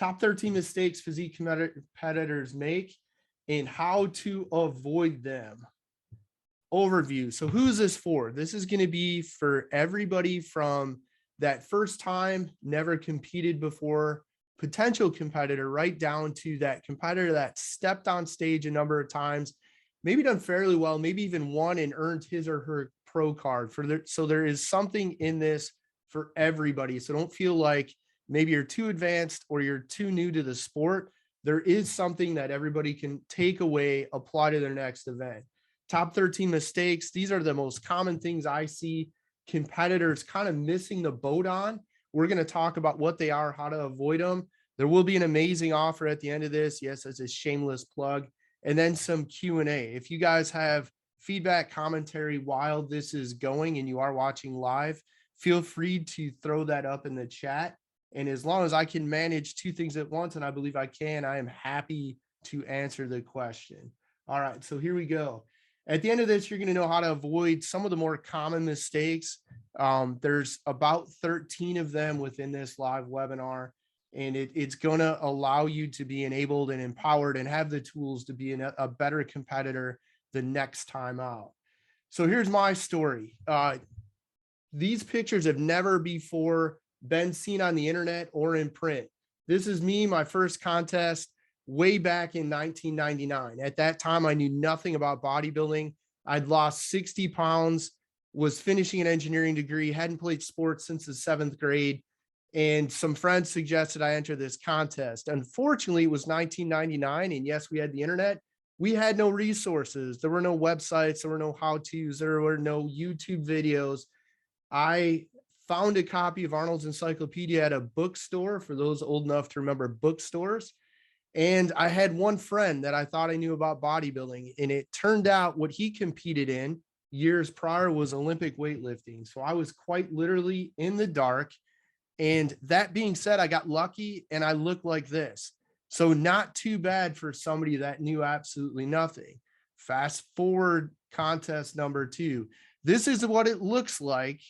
Top 13 mistakes physique competitors make and how to avoid them. Overview. So who's this for? This is going to be for everybody from that first time, never competed before, potential competitor, right down to that competitor that stepped on stage a number of times, maybe done fairly well, maybe even won and earned his or her pro card. So there is something in this for everybody. So don't feel like maybe you're too advanced or you're too new to the sport. There is something that everybody can take away, apply to their next event. Top 13 mistakes. These are the most common things I see competitors kind of missing the boat on. We're going to talk about what they are, how to avoid them. There will be an amazing offer at the end of this. Yes, it's a shameless plug. And then some Q&A. If you guys have feedback, commentary while this is going and you are watching live, feel free to throw that up in the chat. And as long as I can manage two things at once, and I believe I can, I am happy to answer the question. All right, so here we go. At the end of this, you're going to know how to avoid some of the more common mistakes. There's about 13 of them within this live webinar, and it's going to allow you to be enabled and empowered and have the tools to be a better competitor the next time out. So here's my story. These pictures have never before been seen on the internet or in print. This is me, my first contest way back in 1999. At that time, I knew nothing about bodybuilding. I'd lost 60 pounds, was finishing an engineering degree, hadn't played sports since the 7th grade, and some friends suggested I enter this contest. Unfortunately, it was 1999, and yes, we had the internet. We had no resources. There were no websites. There were no how-tos. There were no YouTube videos. I found a copy of Arnold's Encyclopedia at a bookstore, for those old enough to remember bookstores. And I had one friend that I thought I knew about bodybuilding, and it turned out what he competed in years prior was Olympic weightlifting. So I was quite literally in the dark. And that being said, I got lucky and I looked like this. So not too bad for somebody that knew absolutely nothing. Fast forward contest number 2. This is what it looks like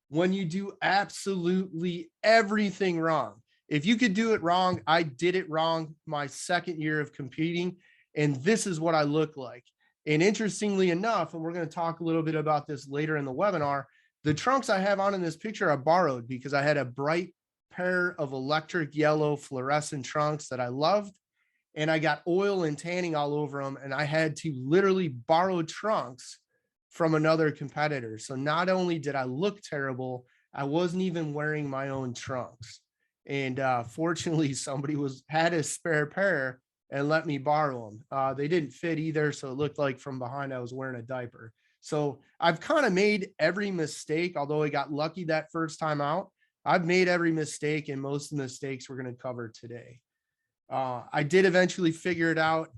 when you do absolutely everything wrong. If you could do it wrong, I did it wrong my second year of competing, and this is what I look like. And interestingly enough, and we're going to talk a little bit about this later in the webinar, the trunks I have on in this picture are borrowed because I had a bright pair of electric yellow fluorescent trunks that I loved, and I got oil and tanning all over them, and I had to literally borrow trunks from another competitor. So not only did I look terrible, I wasn't even wearing my own trunks. And fortunately, somebody had a spare pair and let me borrow them. They didn't fit either, so it looked like from behind I was wearing a diaper. So I've kind of made every mistake, although I got lucky that first time out. I've made every mistake, and most of the mistakes we're going to cover today. I did eventually figure it out.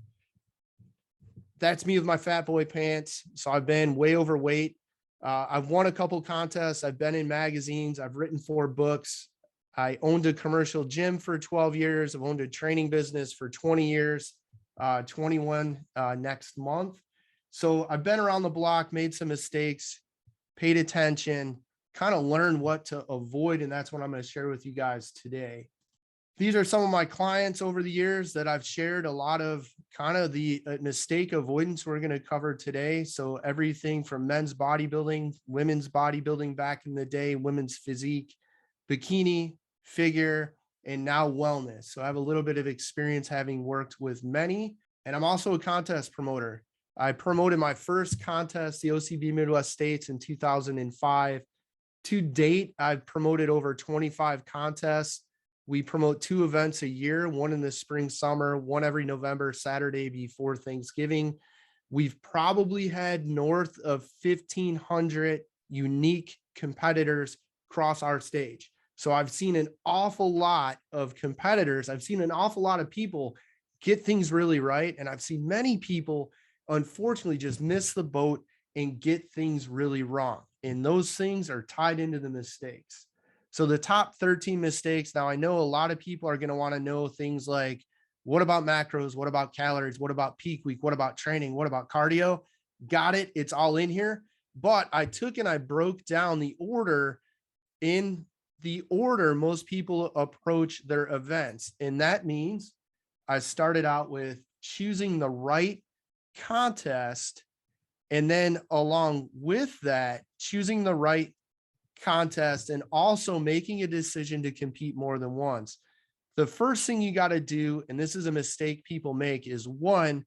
That's me with my fat boy pants. So I've been way overweight. I've won a couple contests. I've been in magazines. I've written 4 books. I owned a commercial gym for 12 years. I've owned a training business for 20 years, 21 next month. So I've been around the block, made some mistakes, paid attention, kind of learned what to avoid. And that's what I'm going to share with you guys today. These are some of my clients over the years that I've shared a lot of kind of the mistake avoidance we're going to cover today. So everything from men's bodybuilding, women's bodybuilding back in the day, women's physique, bikini, figure, and now wellness. So I have a little bit of experience having worked with many, and I'm also a contest promoter. I promoted my first contest, the OCB Midwest States, in 2005. To date, I've promoted over 25 contests. We promote 2 events a year, one in the spring, summer, one every November, Saturday before Thanksgiving. We've probably had north of 1,500 unique competitors cross our stage. So I've seen an awful lot of competitors. I've seen an awful lot of people get things really right. And I've seen many people, unfortunately, just miss the boat and get things really wrong. And those things are tied into the mistakes. So the top 13 mistakes. Now, I know a lot of people are going to want to know things like, what about macros? What about calories? What about peak week? What about training? What about cardio? Got it. It's all in here. But I took and I broke down the order in the order most people approach their events. And that means I started out with choosing the right contest. And then along with that, choosing the right contest and also making a decision to compete more than once. The first thing you got to do, and this is a mistake people make, is one,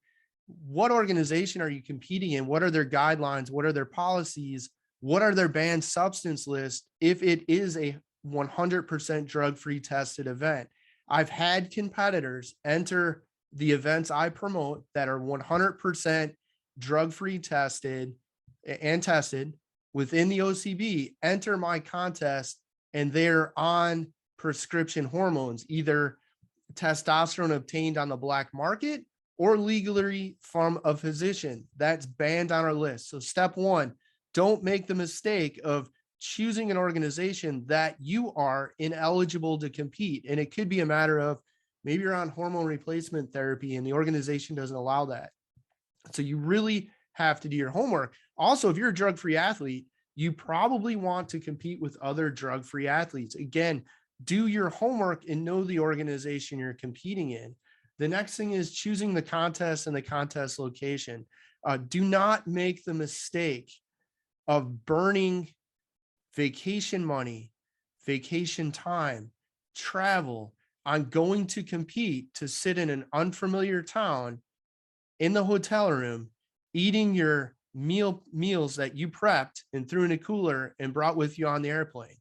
what organization are you competing in? What are their guidelines? What are their policies? What are their banned substance lists if it is a 100% drug-free tested event? I've had competitors enter the events I promote that are 100% drug-free tested within the OCB, enter my contest, and they're on prescription hormones, either testosterone obtained on the black market or legally from a physician. That's banned on our list. So step one, don't make the mistake of choosing an organization that you are ineligible to compete. And it could be a matter of maybe you're on hormone replacement therapy and the organization doesn't allow that. So you really have to do your homework. Also, if you're a drug-free athlete, you probably want to compete with other drug-free athletes. Again, do your homework and know the organization you're competing in. The next thing is choosing the contest and the contest location. Do not make the mistake of burning vacation money, vacation time, travel on going to compete to sit in an unfamiliar town in the hotel room, eating your meals that you prepped and threw in a cooler and brought with you on the airplane.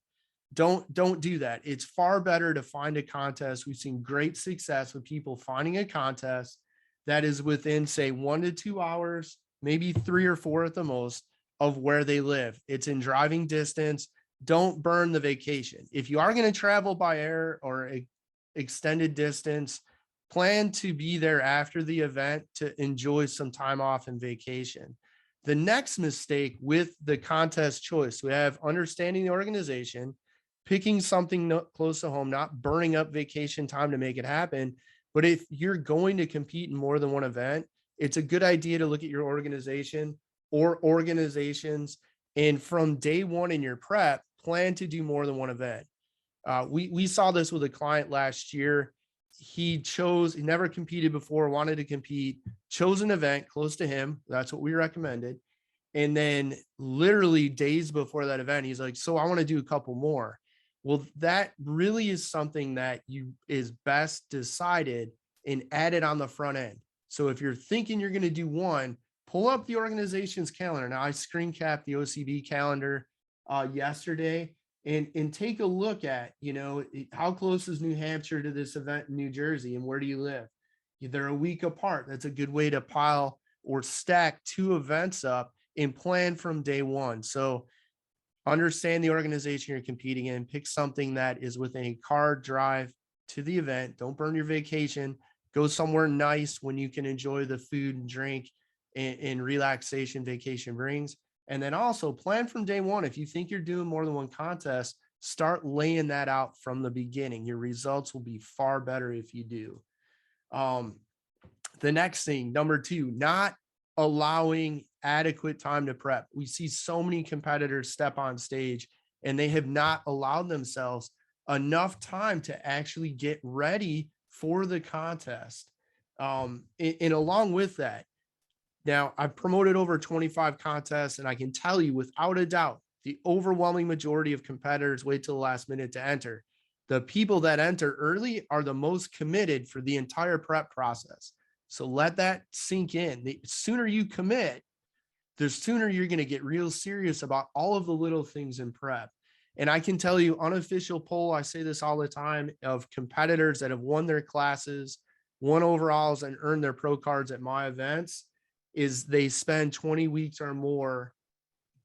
Don't do that. It's far better to find a contest. We've seen great success with people finding a contest that is within, say, 1 to 2 hours, maybe 3 or 4 at the most, of where they live. It's in driving distance. Don't burn the vacation. If you are going to travel by air or extended distance, plan to be there after the event to enjoy some time off and vacation. The next mistake with the contest choice, we have understanding the organization, picking something close to home, not burning up vacation time to make it happen. But if you're going to compete in more than one event, it's a good idea to look at your organization or organizations. And from day one in your prep, plan to do more than one event. We saw this with a client last year. He never competed before, wanted to compete, chose an event close to him. That's what we recommended. And then literally days before that event, he's like, so I want to do a couple more. Well, that really is something that is best decided and added on the front end. So if you're thinking you're going to do one, pull up the organization's calendar. Now I screen capped the OCB calendar yesterday and take a look at, how close is New Hampshire to this event in New Jersey and where do you live? They're a week apart. That's a good way to pile or stack 2 events up and plan from day one. So understand the organization you're competing in, pick something that is within a car drive to the event. Don't burn your vacation. Go somewhere nice when you can enjoy the food and drink and relaxation vacation brings. And then also plan from day one. If you think you're doing more than one contest, start laying that out from the beginning. Your results will be far better if you do. The next thing, number 2, not allowing adequate time to prep. We see so many competitors step on stage and they have not allowed themselves enough time to actually get ready for the contest. And along with that, now I've promoted over 25 contests, and I can tell you without a doubt, the overwhelming majority of competitors wait till the last minute to enter. The people that enter early are the most committed for the entire prep process. So let that sink in. The sooner you commit, the sooner you're going to get real serious about all of the little things in prep. And I can tell you, unofficial poll, I say this all the time, of competitors that have won their classes, won overalls, and earned their pro cards at my events, is they spend 20 weeks or more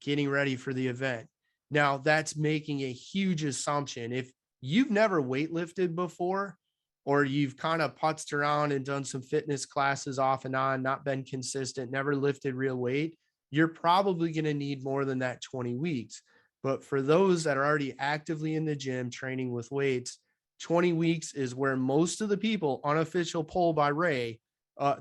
getting ready for the event. Now, that's making a huge assumption. If you've never weightlifted before, or you've kind of putzed around and done some fitness classes off and on, not been consistent, never lifted real weight, you're probably going to need more than that 20 weeks. But for those that are already actively in the gym training with weights, 20 weeks is where most of the people, unofficial poll by Ray,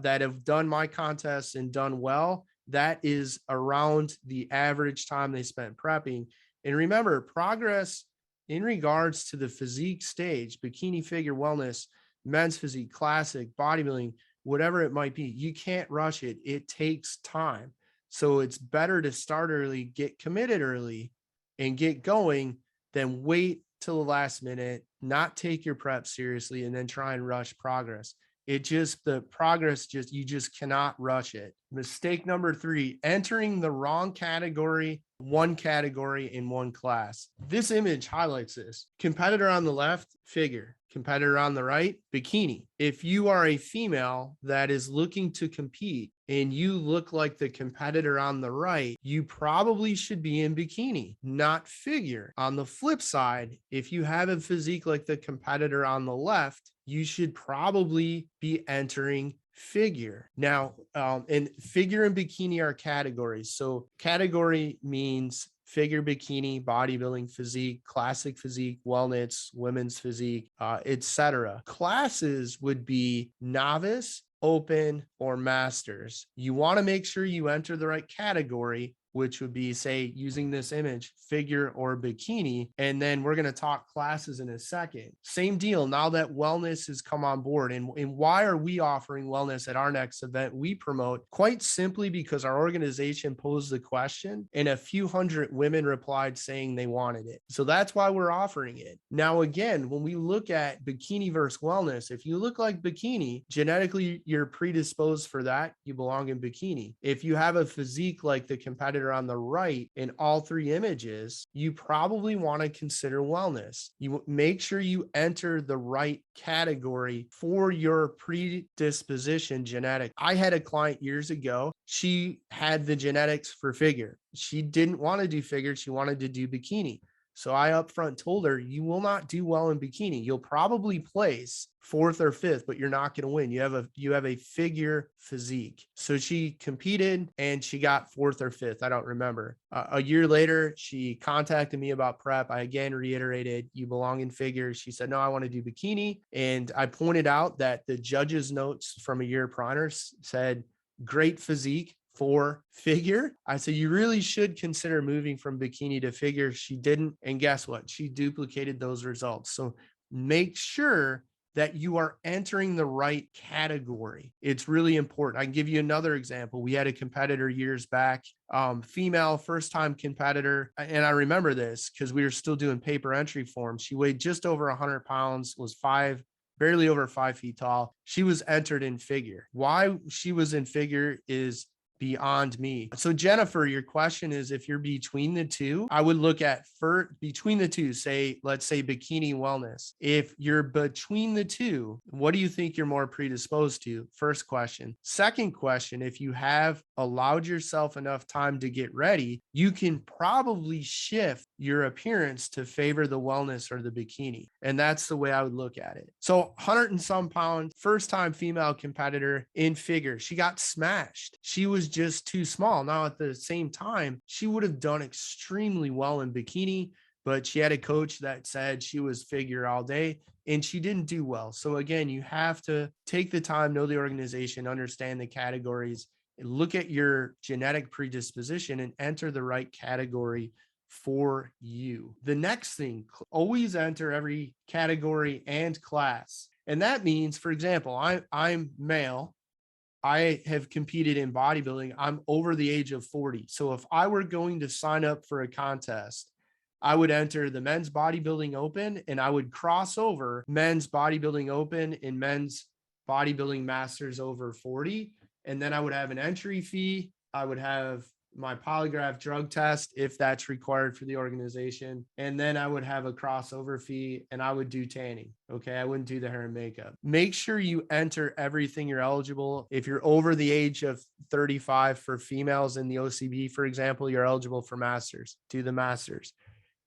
that have done my contests and done well, that is around the average time they spent prepping. And remember, progress in regards to the physique stage, bikini, figure, wellness, men's physique, classic, bodybuilding, whatever it might be, you can't rush it. It takes time. So it's better to start early, get committed early, and get going than wait till the last minute, not take your prep seriously, and then try and rush progress. The progress, you just cannot rush it. Mistake number 3, entering the wrong category, one category in one class. This image highlights this. Competitor on the left, figure. Competitor on the right, bikini. If you are a female that is looking to compete and you look like the competitor on the right, you probably should be in bikini, not figure. On the flip side, if you have a physique like the competitor on the left, you should probably be entering figure. Now, and figure and bikini are categories. So category means figure, bikini, bodybuilding, physique, classic physique, wellness, women's physique, etc. Classes would be novice, open, or masters. You want to make sure you enter the right category, which would be, say, using this image, figure or bikini. And then we're going to talk classes in a second. Same deal. Now that wellness has come on board, and why are we offering wellness at our next event? We promote quite simply because our organization posed the question and a few hundred women replied saying they wanted it. So that's why we're offering it. Now, again, when we look at bikini versus wellness, if you look like bikini, genetically, you're predisposed for that. You belong in bikini. If you have a physique like the competitor on the right in all 3 images, you probably want to consider wellness. You make sure you enter the right category for your predisposition genetic. I had a client years ago. She had the genetics for figure. She didn't want to do figure. She wanted to do bikini. So I upfront told her, you will not do well in bikini. You'll probably place 4th or 5th, but you're not going to win. You have a figure physique. So she competed and she got 4th or 5th. I don't remember. A year later, she contacted me about prep. I again reiterated, you belong in figure. She said, no, I want to do bikini. And I pointed out that the judge's notes from a year prior said, great physique for figure. I said, you really should consider moving from bikini to figure. She didn't. And guess what? She duplicated those results. So make sure that you are entering the right category. It's really important. I can give you another example. We had a competitor years back, female first-time competitor. And I remember this because we were still doing paper entry forms. She weighed just over 100 pounds, was barely over 5 feet tall. She was entered in figure. Why she was in figure is beyond me. So Jennifer, your question is, if you're between the two, I would look at between the two, let's say bikini wellness. If you're between the two, what do you think you're more predisposed to? First question. Second question, if you have allowed yourself enough time to get ready, you can probably shift your appearance to favor the wellness or the bikini. And that's the way I would look at it. So 100 and some pounds, first time female competitor in figure. She got smashed. She was just too small. Now, at the same time, she would have done extremely well in bikini, but she had a coach that said she was figure all day and she didn't do well. So again, you have to take the time, know the organization, understand the categories, and look at your genetic predisposition and enter the right category for you. The next thing, always enter every category and class. And that means, for example, I'm male. I have competed in bodybuilding. I'm over the age of 40. So if I were going to sign up for a contest, I would enter the men's bodybuilding open and I would cross over men's bodybuilding open and men's bodybuilding masters over 40. And then I would have an entry fee. I would have my polygraph drug test if that's required for the organization. And then I would have a crossover fee and I would do tanning. Okay. I wouldn't do the hair and makeup. Make sure you enter everything you're eligible. If you're over the age of 35 for females in the OCB, for example, you're eligible for masters. Do the masters.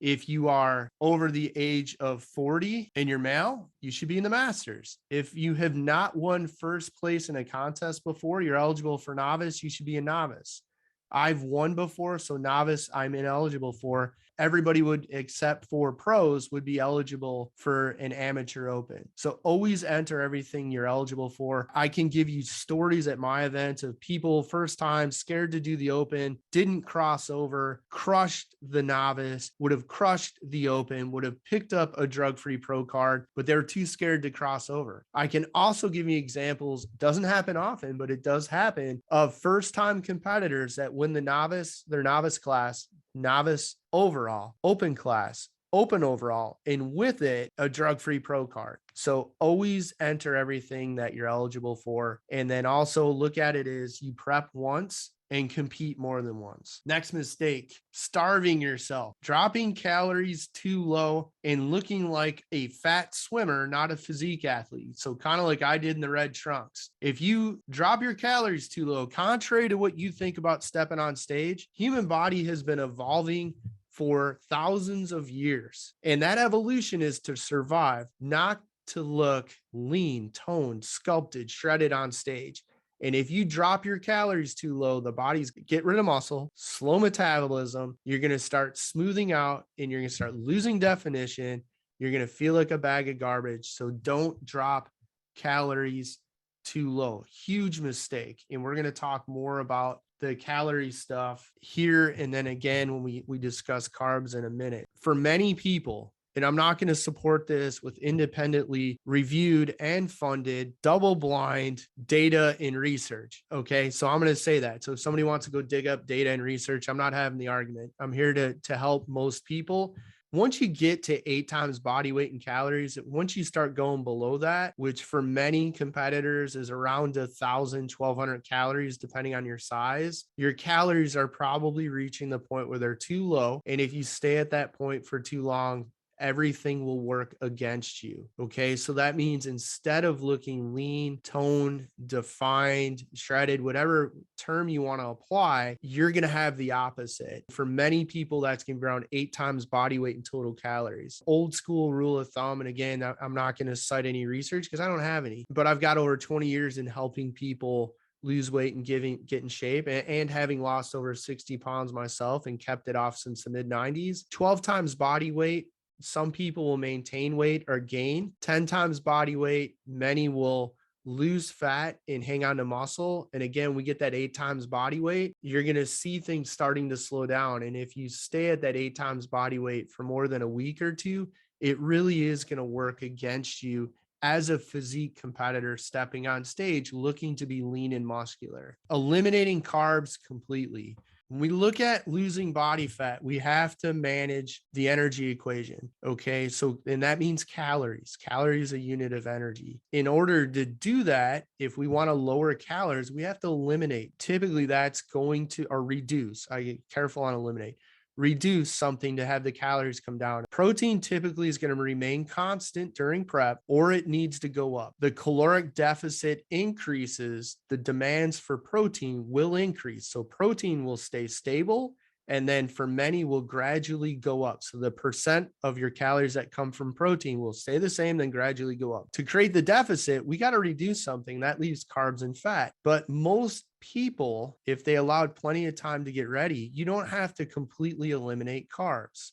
If you are over the age of 40 and you're male, you should be in the masters. If you have not won first place in a contest before, you're eligible for novice, you should be a novice. I've won before, so novice I'm ineligible for. everybody would, except for pros, would be eligible for an amateur open. So always enter everything you're eligible for. I can give you stories at my events of people first time scared to do the open, didn't cross over, crushed the novice, would have crushed the open, would have picked up a drug-free pro card, but they were too scared to cross over. I can also give you examples, doesn't happen often, but it does happen, of first-time competitors that win their novice class, novice overall, open class, open overall, and with it, a drug-free pro card. So always enter everything that you're eligible for. And then also look at it as you prep once and compete more than once. Next mistake, starving yourself, dropping calories too low and looking like a fat swimmer, not a physique athlete. So kind of like I did in the red trunks. If you drop your calories too low, contrary to what you think about stepping on stage, human body has been evolving for thousands of years. And that evolution is to survive, not to look lean, toned, sculpted, shredded on stage. And if you drop your calories too low, the body's get rid of muscle, slow metabolism, you're going to start smoothing out and you're going to start losing definition. You're going to feel like a bag of garbage. So don't drop calories too low. Huge mistake. And we're going to talk more about the calorie stuff here. And then again, when we discuss carbs in a minute. For many people, and I'm not going to support this with independently reviewed and funded double-blind data and research. Okay. So I'm going to say that. So if somebody wants to go dig up data and research, I'm not having the argument. I'm here to help most people. Once you get to 8 times body weight in calories, once you start going below that, which for many competitors is around 1,000, 1,200 calories, depending on your size, your calories are probably reaching the point where they're too low. And if you stay at that point for too long, everything will work against you. Okay. So that means instead of looking lean, toned, defined, shredded, whatever term you want to apply, you're going to have the opposite. For many people, that's going to be around 8 times body weight in total calories. Old school rule of thumb. And again, I'm not going to cite any research because I don't have any, but I've got over 20 years in helping people lose weight and get in shape, and having lost over 60 pounds myself and kept it off since the mid 90s. 12 times body weight. Some people will maintain weight or gain. 10 times body weight. Many will lose fat and hang on to muscle. And again, we get that 8 times body weight. You're going to see things starting to slow down. And if you stay at that 8 times body weight for more than a week or two, it really is going to work against you as a physique competitor stepping on stage, looking to be lean and muscular. Eliminating carbs completely. When we look at losing body fat, we have to manage the energy equation. Okay. So, and that means calories. Calories, a unit of energy. In order to do that, if we want to lower calories, we have to eliminate. Typically that's going to, or reduce. I get careful on eliminate. Reduce something to have the calories come down. Protein typically is going to remain constant during prep, or it needs to go up. The caloric deficit increases, the demands for protein will increase. So protein will stay stable, and then for many will gradually go up. So the percent of your calories that come from protein will stay the same, then gradually go up. To create the deficit, we got to reduce something that leaves carbs and fat. But most people, if they allowed plenty of time to get ready, you don't have to completely eliminate carbs.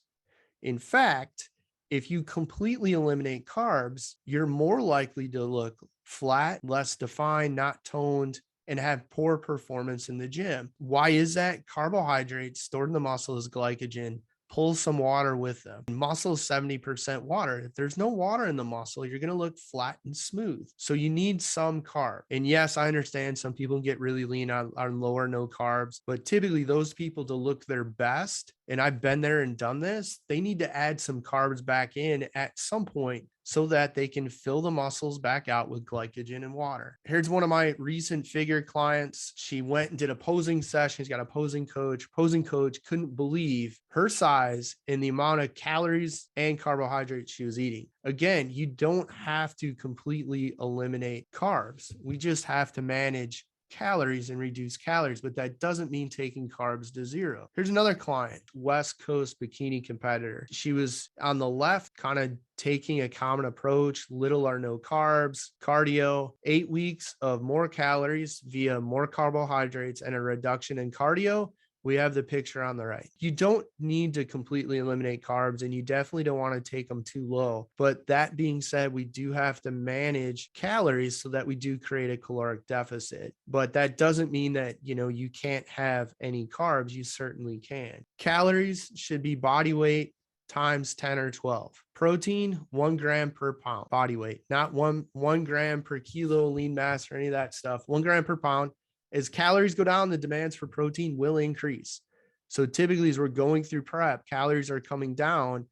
In fact, if you completely eliminate carbs, you're more likely to look flat, less defined, not toned, and have poor performance in the gym. Why is that? Carbohydrates stored in the muscle as glycogen. Pull some water with them. Muscle is 70% water. If there's no water in the muscle, you're going to look flat and smooth. So you need some carb. And yes, I understand some people get really lean on low or no carbs, but typically those people to look their best, and I've been there and done this, they need to add some carbs back in at some point so that they can fill the muscles back out with glycogen and water. Here's one of my recent figure clients. She went and did a posing session. She's got a posing coach. Posing coach couldn't believe her size and the amount of calories and carbohydrates she was eating. Again, you don't have to completely eliminate carbs. We just have to manage calories and reduce calories, but that doesn't mean taking carbs to zero. Here's another client, West Coast bikini competitor. She was on the left, kind of taking a common approach, little or no carbs, cardio, 8 weeks of more calories via more carbohydrates and a reduction in cardio. we have the picture on the right. You don't need to completely eliminate carbs, and you definitely don't want to take them too low. But that being said, we do have to manage calories so that we do create a caloric deficit. But that doesn't mean that, you can't have any carbs. You certainly can. Calories should be body weight times 10 or 12. Protein, 1 gram per pound body weight, not one gram per kilo lean mass or any of that stuff. 1 gram per pound. As calories go down, the demands for protein will increase. So typically, as we're going through prep, calories are coming down.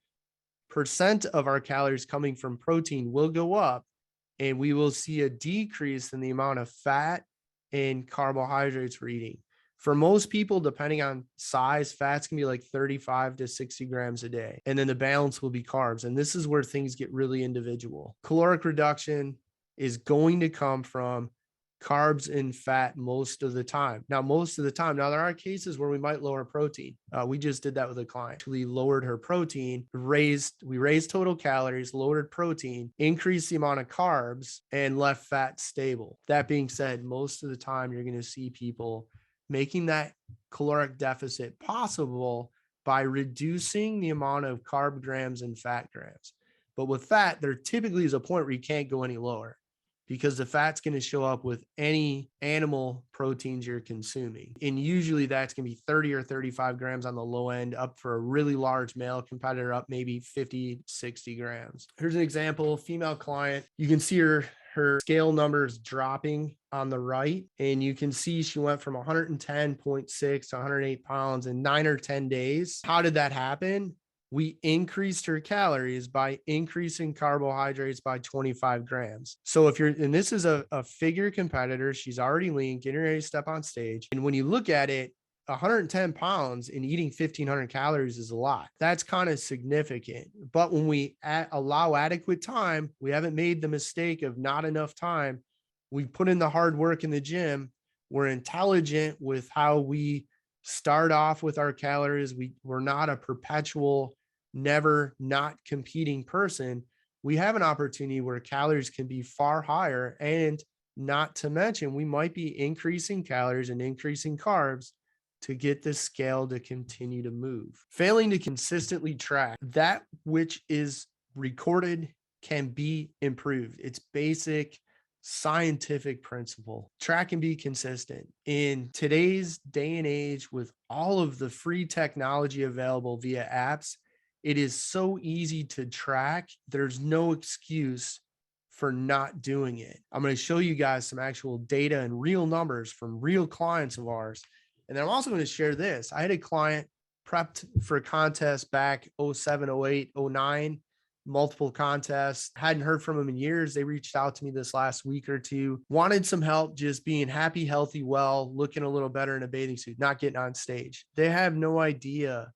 Percent of our calories coming from protein will go up, and we will see a decrease in the amount of fat and carbohydrates we're eating. For most people, depending on size, fats can be like 35 to 60 grams a day. And then the balance will be carbs. And this is where things get really individual. Caloric reduction is going to come from carbs and fat most of the time. Now, there are cases where we might lower protein. We just did that with a client. We lowered her protein, we raised total calories, lowered protein, increased the amount of carbs, and left fat stable. That being said, most of the time you're going to see people making that caloric deficit possible by reducing the amount of carb grams and fat grams. But with fat, there typically is a point where you can't go any lower, because the fat's going to show up with any animal proteins you're consuming. And usually that's going to be 30 or 35 grams on the low end, up for a really large male competitor, up maybe 50, 60 grams. Here's an example, female client. You can see her scale numbers dropping on the right, and you can see she went from 110.6 to 108 pounds in 9 or 10 days. How did that happen? We increased her calories by increasing carbohydrates by 25 grams. So and this is a figure competitor, she's already lean, getting ready to step on stage. And when you look at it, 110 pounds and eating 1,500 calories is a lot. That's kind of significant. But when we allow adequate time, we haven't made the mistake of not enough time. We put in the hard work in the gym. We're intelligent with how we start off with our calories. We're not a perpetual, never not competing person. We have an opportunity where calories can be far higher, and not to mention, we might be increasing calories and increasing carbs to get the scale to continue to move. Failing to consistently track that which is recorded can be improved. It's basic scientific principle. Track and be consistent. In today's day and age, with all of the free technology available via apps, it is so easy to track. There's no excuse for not doing it. I'm going to show you guys some actual data and real numbers from real clients of ours. And then I'm also going to share this. I had a client prepped for a contest back 07, 08, 09, multiple contests. Hadn't heard from them in years. They reached out to me this last week or two, wanted some help just being happy, healthy, well, looking a little better in a bathing suit, not getting on stage. They have no idea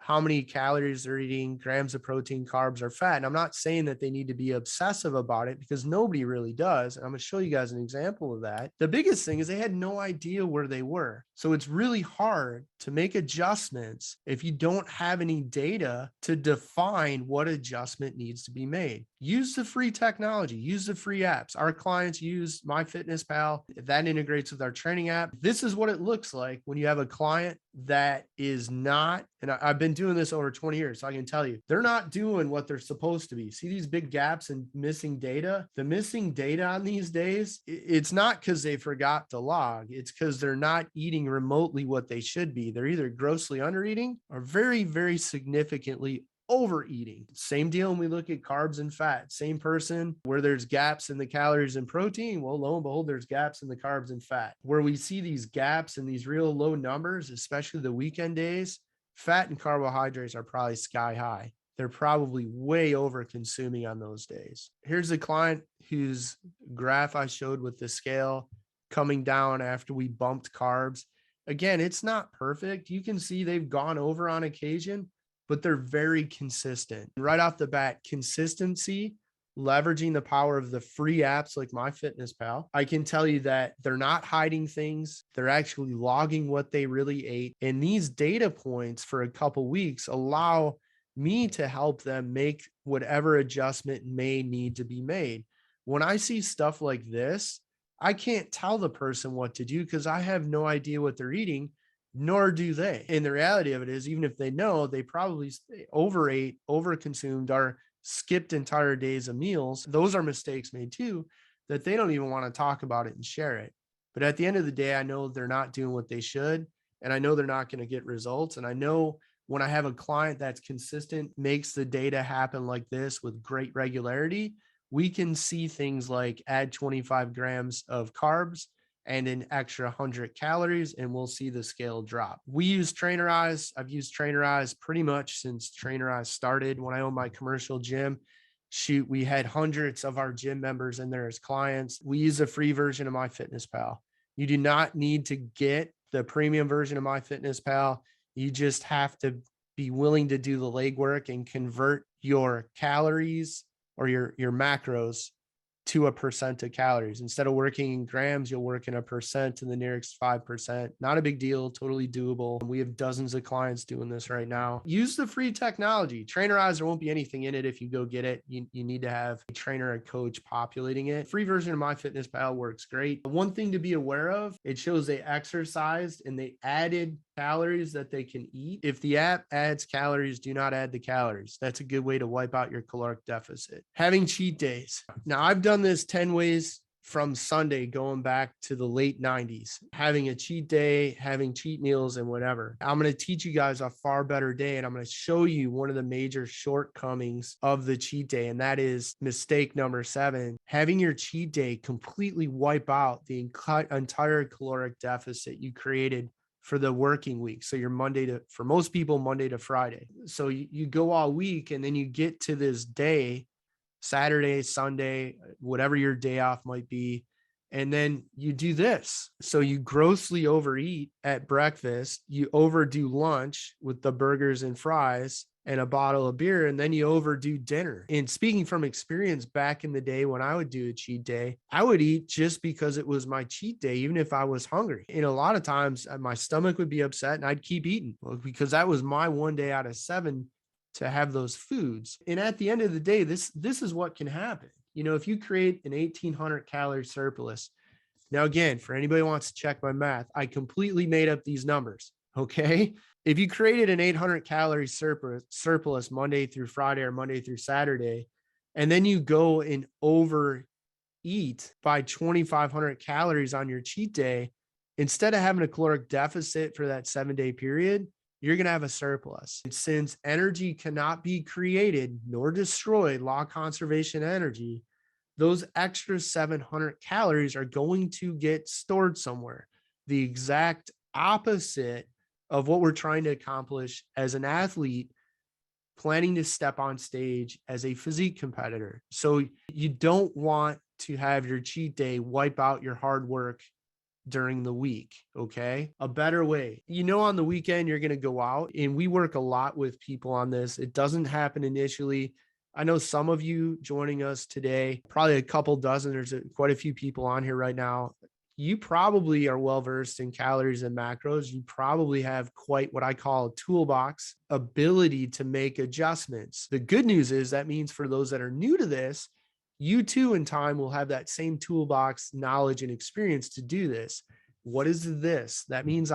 how many calories they're eating, grams of protein, carbs, or fat. And I'm not saying that they need to be obsessive about it, because nobody really does. And I'm going to show you guys an example of that. The biggest thing is they had no idea where they were. So it's really hard to make adjustments if you don't have any data to define what adjustment needs to be made. Use the free technology, use the free apps. Our clients use MyFitnessPal. That integrates with our training app. This is what it looks like when you have a client that is not, and I've been doing this over 20 years, so I can tell you, they're not doing what they're supposed to be. See these big gaps and missing data? The missing data on these days, it's not because they forgot to log. It's because they're not eating remotely what they should be. They're either grossly undereating or very, very significantly overeating. Same deal when we look at carbs and fat. Same person where there's gaps in the calories and protein. Well, lo and behold, there's gaps in the carbs and fat. Where we see these gaps and these real low numbers, especially the weekend days, fat and carbohydrates are probably sky high. They're probably way over consuming on those days. Here's a client whose graph I showed with the scale coming down after we bumped carbs. Again, it's not perfect. You can see they've gone over on occasion, but they're very consistent. Right off the bat, consistency, leveraging the power of the free apps like MyFitnessPal. I can tell you that they're not hiding things. They're actually logging what they really ate. And these data points for a couple weeks allow me to help them make whatever adjustment may need to be made. When I see stuff like this, I can't tell the person what to do because I have no idea what they're eating. nor do they. And the reality of it is, even if they know, they probably overate, overconsumed, or skipped entire days of meals. Those are mistakes made too, that they don't even want to talk about it and share it. But at the end of the day, I know they're not doing what they should, and I know they're not going to get results. And I know when I have a client that's consistent, makes the data happen like this with great regularity, we can see things like add 25 grams of carbs and an extra 100 calories, and we'll see the scale drop. We use Trainer Eyes. I've used Trainer Eyes pretty much since Trainer Eyes started. When I owned my commercial gym, shoot, we had hundreds of our gym members in there as clients. We use a free version of MyFitnessPal. You do not need to get the premium version of MyFitnessPal. You just have to be willing to do the legwork and convert your calories or your macros to a percent of calories. Instead of working in grams, you'll work in a percent in the nearest 5%. Not a big deal, totally doable. We have dozens of clients doing this right now. Use the free technology. Trainer Eyes, there won't be anything in it if you go get it. You need to have a trainer or coach populating it. Free version of MyFitnessPal works great. One thing to be aware of, it shows they exercised and they added calories that they can eat. If the app adds calories, do not add the calories. That's a good way to wipe out your caloric deficit. Having cheat days. Now, I've done this 10 ways from Sunday going back to the late 90s, having a cheat day, having cheat meals and whatever. I'm going to teach you guys a far better day, and I'm going to show you one of the major shortcomings of the cheat day, and that is mistake number 7, having your cheat day completely wipe out the entire caloric deficit you created for the working week. So you're for most people, Monday to Friday. So you go all week, and then you get to this day, Saturday, Sunday, whatever your day off might be. And then you do this. So you grossly overeat at breakfast, you overdo lunch with the burgers and fries and a bottle of beer, and then you overdo dinner. And speaking from experience, back in the day when I would do a cheat day, I would eat just because it was my cheat day, even if I was hungry. And a lot of times my stomach would be upset and I'd keep eating because that was my one day out of 7 to have those foods. And at the end of the day, this is what can happen. You know, if you create an 1,800 calorie surplus, now again, for anybody who wants to check my math, I completely made up these numbers. Okay. If you created an 800 calorie surplus Monday through Friday or Monday through Saturday, and then you go and overeat by 2,500 calories on your cheat day, instead of having a caloric deficit for that 7-day period, you're going to have a surplus. And since energy cannot be created nor destroyed, law of conservation energy, those extra 700 calories are going to get stored somewhere. The exact opposite of what we're trying to accomplish as an athlete planning to step on stage as a physique competitor. So you don't want to have your cheat day wipe out your hard work during the week. Okay. A better way, on the weekend, you're going to go out, and we work a lot with people on this. It doesn't happen initially. I know some of you joining us today, probably a couple dozen, there's quite a few people on here right now. You probably are well-versed in calories and macros. You probably have quite what I call a toolbox ability to make adjustments. The good news is that means for those that are new to this, you too in time will have that same toolbox knowledge and experience to do this. What is this? That means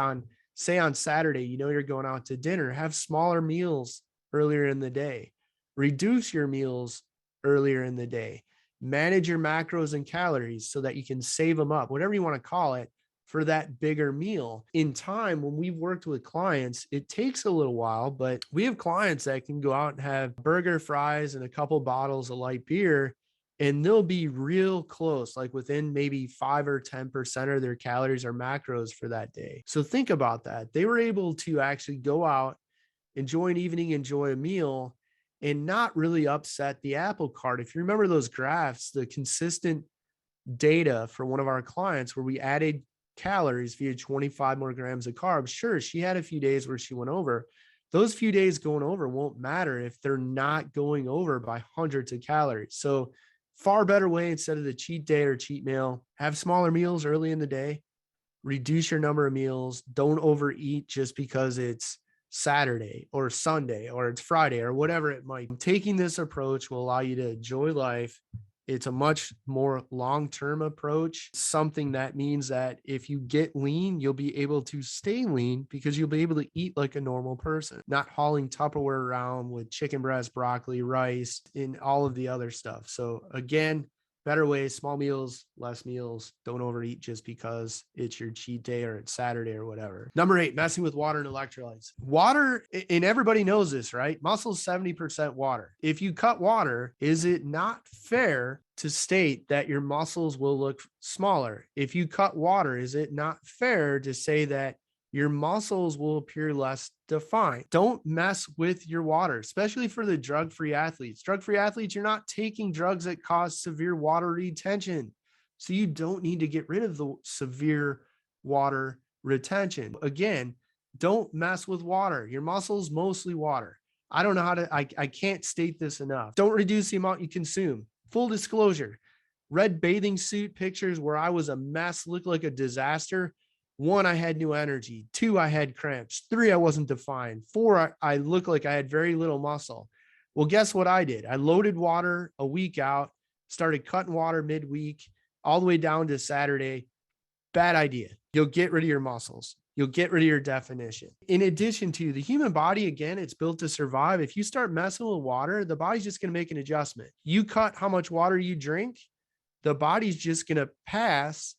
say on Saturday, you're going out to dinner, have smaller meals earlier in the day, reduce your meals earlier in the day, manage your macros and calories so that you can save them up, whatever you want to call it, for that bigger meal. In time, when we've worked with clients, it takes a little while, but we have clients that can go out and have burger, fries, and a couple bottles of light beer, and they'll be real close, like within maybe 5 or 10% of their calories or macros for that day. So think about that. They were able to actually go out, enjoy an evening, enjoy a meal, and not really upset the apple cart. If you remember those graphs, the consistent data for one of our clients where we added calories via 25 more grams of carbs, sure, she had a few days where she went over. Those few days going over won't matter if they're not going over by hundreds of calories. So far better way, instead of the cheat day or cheat meal, have smaller meals early in the day, reduce your number of meals, don't overeat just because it's Saturday or Sunday or it's Friday or whatever it might be. Taking this approach will allow you to enjoy life, It's a much more long-term approach, something that means that if you get lean, you'll be able to stay lean because you'll be able to eat like a normal person, not hauling Tupperware around with chicken breast, broccoli, rice, and all of the other stuff. So again, better ways, small meals, less meals. Don't overeat just because it's your cheat day or it's Saturday or whatever. Number 8, messing with water and electrolytes. Water, and everybody knows this, right? Muscle's 70% water. If you cut water, is it not fair to state that your muscles will look smaller? If you cut water, is it not fair to say that your muscles will appear less defined? Don't mess with your water, especially for the drug-free athletes. Drug-free athletes, you're not taking drugs that cause severe water retention. So you don't need to get rid of the severe water retention. Again, don't mess with water. Your muscles, mostly water. I don't know how to, I can't state this enough. Don't reduce the amount you consume. Full disclosure, red bathing suit pictures where I was a mess, looked like a disaster. 1, I had no energy. 2, I had cramps. 3, I wasn't defined. 4, I looked like I had very little muscle. Well, guess what I did? I loaded water a week out, started cutting water midweek, all the way down to Saturday. Bad idea. You'll get rid of your muscles. You'll get rid of your definition. In addition to the human body, again, it's built to survive. If you start messing with water, the body's just going to make an adjustment. You cut how much water you drink, the body's just going to pass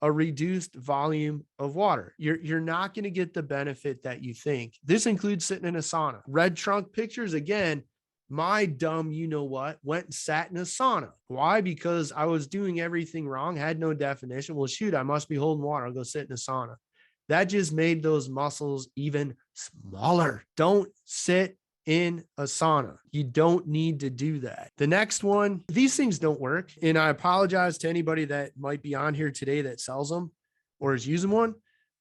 a reduced volume of water. You're not going to get the benefit that you think. This includes sitting in a sauna. Red trunk pictures, again, my dumb, you know what, went and sat in a sauna. Why? Because I was doing everything wrong, had no definition. Well, shoot, I must be holding water. I'll go sit in a sauna. That just made those muscles even smaller. Don't sit in a sauna. You don't need to do that. The next one, these things don't work. And I apologize to anybody that might be on here today that sells them or is using one,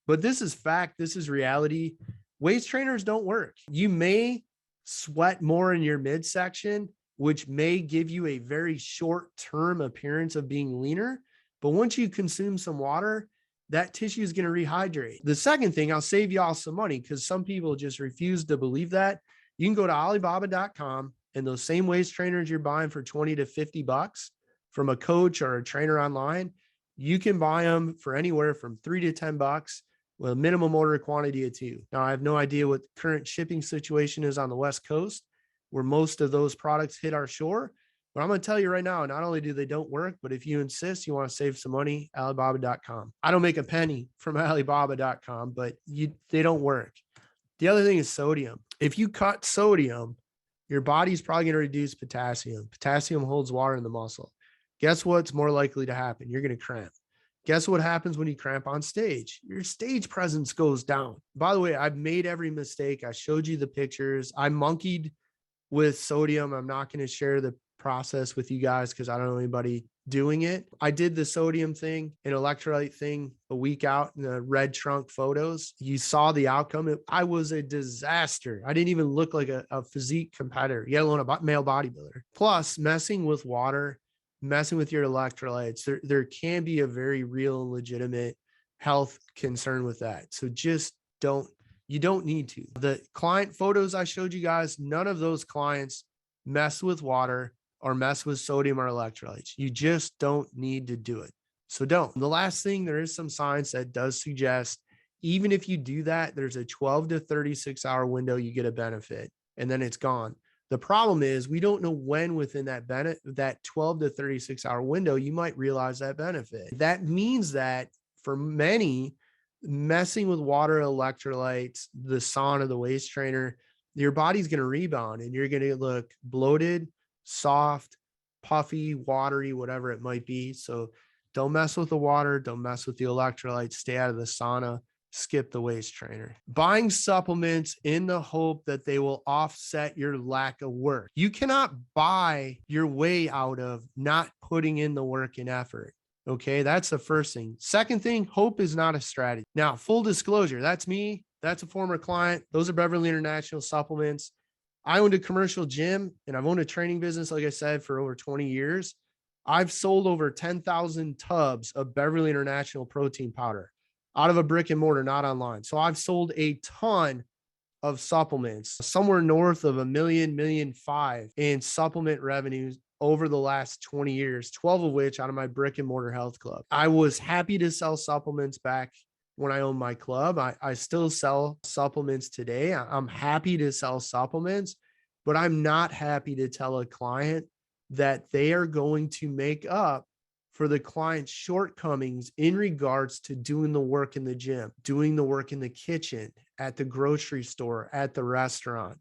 but this is fact. This is reality. Waist trainers don't work. You may sweat more in your midsection, which may give you a very short-term appearance of being leaner. But once you consume some water, that tissue is going to rehydrate. The second thing, I'll save y'all some money because some people just refuse to believe that. You can go to Alibaba.com and those same waist trainers you're buying for 20 to 50 bucks from a coach or a trainer online, you can buy them for anywhere from 3 to 10 bucks with a minimum order quantity of 2. Now, I have no idea what the current shipping situation is on the West Coast where most of those products hit our shore. But I'm going to tell you right now, not only do they don't work, but if you insist you want to save some money, Alibaba.com. I don't make a penny from Alibaba.com, but they don't work. The other thing is sodium. If you cut sodium, your body's probably going to reduce potassium. Potassium holds water in the muscle. Guess what's more likely to happen? You're going to cramp. Guess what happens when you cramp on stage? Your stage presence goes down. By the way, I've made every mistake. I showed you the pictures. I monkeyed with sodium. I'm not going to share the process with you guys because I don't know anybody doing it. I did the sodium thing and electrolyte thing a week out in the red trunk photos. You saw the outcome. I was a disaster. I didn't even look like a physique competitor, let alone a male bodybuilder. Plus, messing with water, messing with your electrolytes, there can be a very real and legitimate health concern with that. So just you don't need to. The client photos I showed you guys, none of those clients mess with water or mess with sodium or electrolytes. You just don't need to do it. So don't. The last thing, there is some science that does suggest, even if you do that, there's a 12 to 36 hour window you get a benefit and then it's gone. The problem is we don't know when within that 12 to 36 hour window, you might realize that benefit. That means that for many, messing with water, electrolytes, the sauna, the waist trainer, your body's going to rebound and you're going to look bloated, soft, puffy, watery, whatever it might be. So don't mess with the water. Don't mess with the electrolytes. Stay out of the sauna. Skip the waist trainer. Buying supplements in the hope that they will offset your lack of work. You cannot buy your way out of not putting in the work and effort. Okay, that's the first thing. Second thing, hope is not a strategy. Now, full disclosure, that's me. That's a former client. Those are Beverly International supplements. I owned a commercial gym and I've owned a training business, like I said, for over 20 years. I've sold over 10,000 tubs of Beverly International protein powder out of a brick and mortar, not online. So I've sold a ton of supplements, somewhere north of $1.5 million in supplement revenues over the last 20 years, 12 of which out of my brick and mortar health club. I was happy to sell supplements back when I owned my club. I still sell supplements today. I'm happy to sell supplements, but I'm not happy to tell a client that they are going to make up for the client's shortcomings in regards to doing the work in the gym, doing the work in the kitchen, at the grocery store, at the restaurant.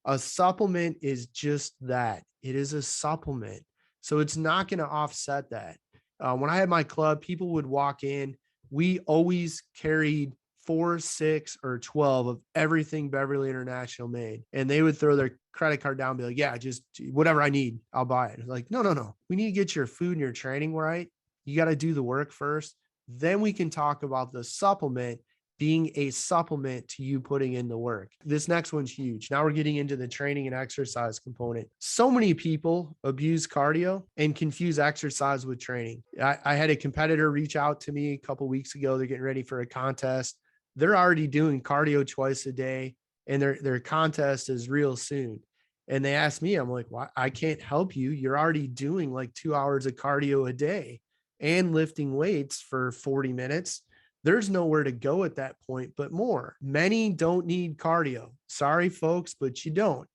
A supplement is just that. It is a supplement. So it's not going to offset that. When I had my club, people would walk in. We always carried 4, 6, or 12 of everything Beverly International made. And they would throw their credit card down and be like, yeah, just whatever I need, I'll buy it. Like, no. We need to get your food and your training right. You got to do the work first. Then we can talk about the supplement being a supplement to you putting in the work. This next one's huge. Now we're getting into the training and exercise component. So many people abuse cardio and confuse exercise with training. I had a competitor reach out to me a couple of weeks ago. They're getting ready for a contest. They're already doing cardio twice a day, and their contest is real soon. And they asked me, I'm like, well, I can't help you. You're already doing like 2 hours of cardio a day and lifting weights for 40 minutes. There's nowhere to go at that point, but more. Many don't need cardio. Sorry, folks, but you don't.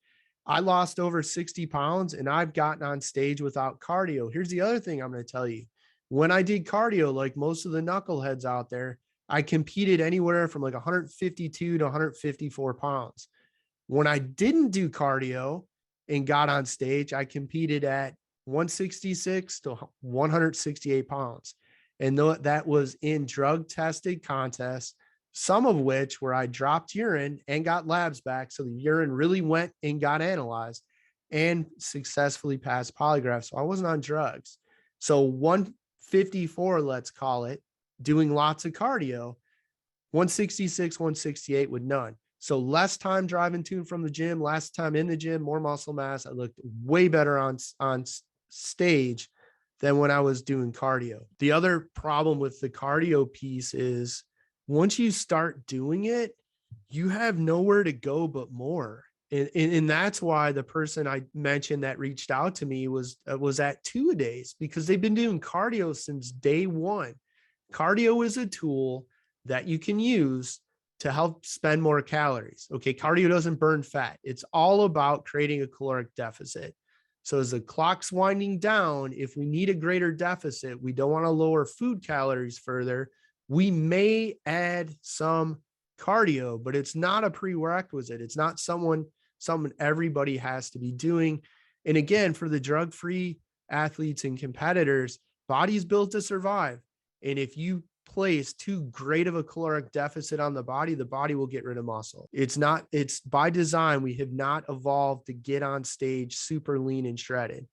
I lost over 60 pounds and I've gotten on stage without cardio. Here's the other thing I'm going to tell you. When I did cardio, like most of the knuckleheads out there, I competed anywhere from like 152 to 154 pounds. When I didn't do cardio and got on stage, I competed at 166 to 168 pounds. And that was in drug tested contests, some of which where I dropped urine and got labs back. So the urine really went and got analyzed and successfully passed polygraph. So I wasn't on drugs. So 154, let's call it, doing lots of cardio, 166, 168 with none. So less time driving to and from the gym, less time in the gym, more muscle mass. I looked way better on stage than when I was doing cardio. The other problem with the cardio piece is once you start doing it, you have nowhere to go but more. And that's why the person I mentioned that reached out to me was at 2-a-days, because they've been doing cardio since day one. Cardio is a tool that you can use to help spend more calories. Okay, cardio doesn't burn fat. It's all about creating a caloric deficit. So as the clock's winding down, if we need a greater deficit, we don't want to lower food calories further, we may add some cardio, but it's not a prerequisite. It's not something everybody has to be doing. And again, for the drug-free athletes and competitors, body's built to survive. And if you place too great of a caloric deficit on the body will get rid of muscle. It's by design. We have not evolved to get on stage super lean and shredded.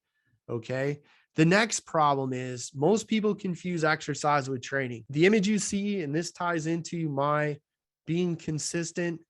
Okay. The next problem is most people confuse exercise with training. The image you see, and this ties into my being consistent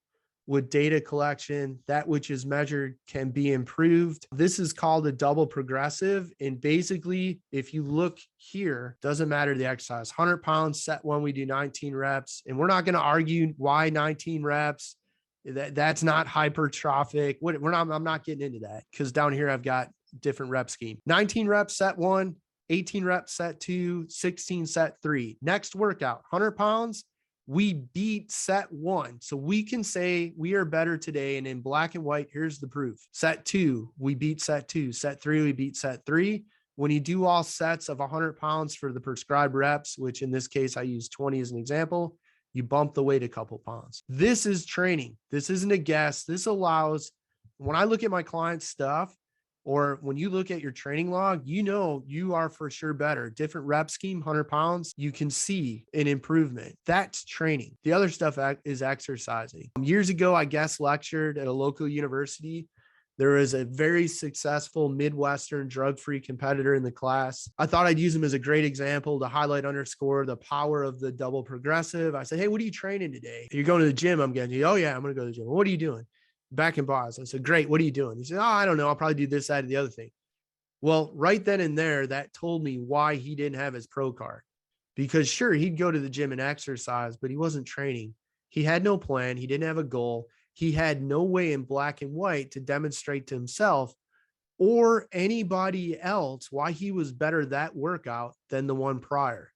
with data collection, that which is measured can be improved. This is called a double progressive. And basically, if you look here, doesn't matter the exercise, 100 pounds, set one, we do 19 reps. And we're not going to argue why 19 reps. That's not hypertrophic. I'm not getting into that because down here I've got different rep scheme. 19 reps, set one, 18 reps, set two, 16, set three. Next workout, 100 pounds. We beat set one. So we can say we are better today. And in black and white, here's the proof. Set two, we beat set two. Set three, we beat set three. When you do all sets of 100 pounds for the prescribed reps, which in this case, I use 20 as an example, you bump the weight a couple pounds. This is training. This isn't a guess. This allows, when I look at my client's stuff, or when you look at your training log, you know you are for sure better. Different rep scheme, 100 pounds, you can see an improvement. That's training. The other stuff is exercising. Years ago, I guest lectured at a local university. There was a very successful Midwestern drug-free competitor in the class. I thought I'd use him as a great example to highlight, underscore the power of the double progressive. I said, hey, what are you training today? You're going to the gym, I'm getting you. Oh yeah, I'm going to go to the gym. What are you doing? Back and pause. I said, great. What are you doing? He said, oh, I don't know. I'll probably do this, that, or the other thing. Well, right then and there, that told me why he didn't have his pro card. Because sure, he'd go to the gym and exercise, but he wasn't training. He had no plan. He didn't have a goal. He had no way in black and white to demonstrate to himself or anybody else why he was better that workout than the one prior.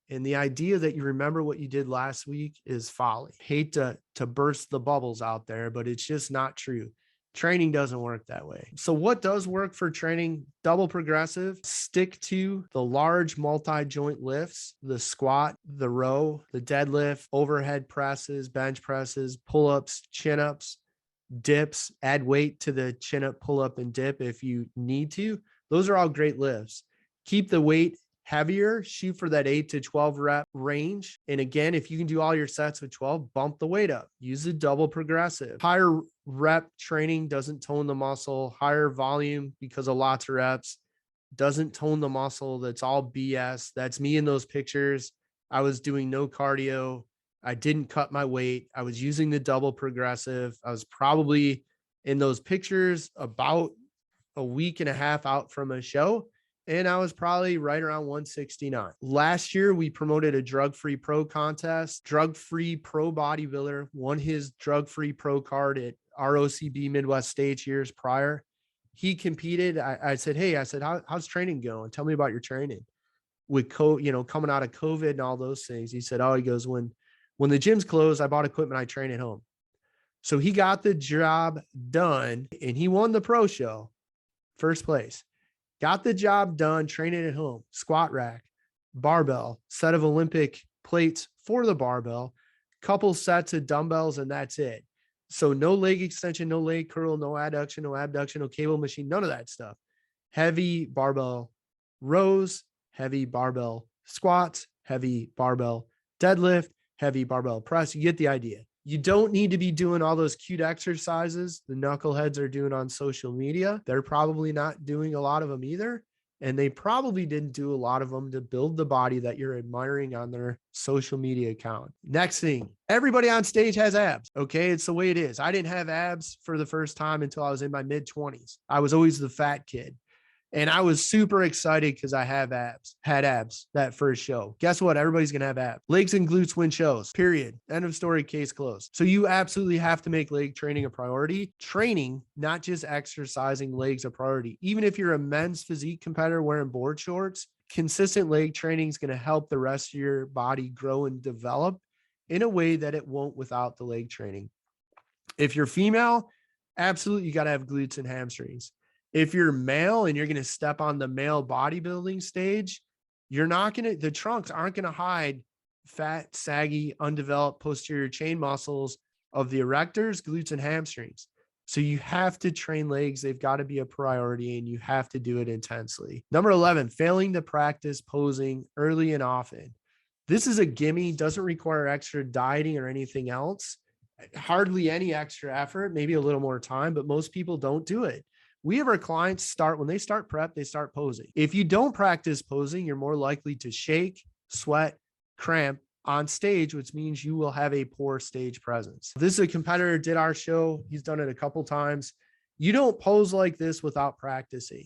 And the idea that you remember what you did last week is folly. Hate to burst the bubbles out there, but it's just not true. Training doesn't work that way. So what does work for training? Double progressive, stick to the large multi-joint lifts, the squat, the row, the deadlift, overhead presses, bench presses, pull-ups, chin-ups, dips, add weight to the chin-up, pull-up, and dip if you need to. Those are all great lifts. Keep the weight heavier, shoot for that 8 to 12 rep range. And again, if you can do all your sets with 12, bump the weight up, use the double progressive. Higher rep training doesn't tone the muscle. Higher volume because of lots of reps doesn't tone the muscle. That's all BS. That's me in those pictures. I was doing no cardio. I didn't cut my weight. I was using the double progressive. I was probably in those pictures about a week and a half out from a show, and I was probably right around 169. Last year, we promoted a drug-free pro contest. Drug-free pro bodybuilder won his drug-free pro card at our OCB Midwest stage years prior. He competed. I said, hey, how's training going? Tell me about your training with coming out of COVID and all those things. He said, he goes, when the gym's closed, I bought equipment, I train at home. So he got the job done and he won the pro show, first place. Got the job done, training at home, squat rack, barbell, set of Olympic plates for the barbell, couple sets of dumbbells, and that's it. So no leg extension, no leg curl, no adduction, no abduction, no cable machine, none of that stuff. Heavy barbell rows, heavy barbell squats, heavy barbell deadlift, heavy barbell press. You get the idea. You don't need to be doing all those cute exercises the knuckleheads are doing on social media. They're probably not doing a lot of them either. And they probably didn't do a lot of them to build the body that you're admiring on their social media account. Next thing, everybody on stage has abs. Okay. It's the way it is. I didn't have abs for the first time until I was in my mid-20s. I was always the fat kid. And I was super excited because I had abs that first show. Guess what? Everybody's going to have abs. Legs and glutes win shows, period. End of story, case closed. So you absolutely have to make leg training a priority. Training, not just exercising legs, a priority. Even if you're a men's physique competitor wearing board shorts, consistent leg training is going to help the rest of your body grow and develop in a way that it won't without the leg training. If you're female, absolutely, you got to have glutes and hamstrings. If you're male and you're going to step on the male bodybuilding stage, the trunks aren't going to hide fat, saggy, undeveloped posterior chain muscles of the erectors, glutes, and hamstrings. So you have to train legs. They've got to be a priority and you have to do it intensely. Number 11, failing to practice posing early and often. This is a gimme, doesn't require extra dieting or anything else. Hardly any extra effort, maybe a little more time, but most people don't do it. We have our clients when they start prep, they start posing. If you don't practice posing, you're more likely to shake, sweat, cramp on stage, which means you will have a poor stage presence. This is a competitor did our show. He's done it a couple times. You don't pose like this without practicing.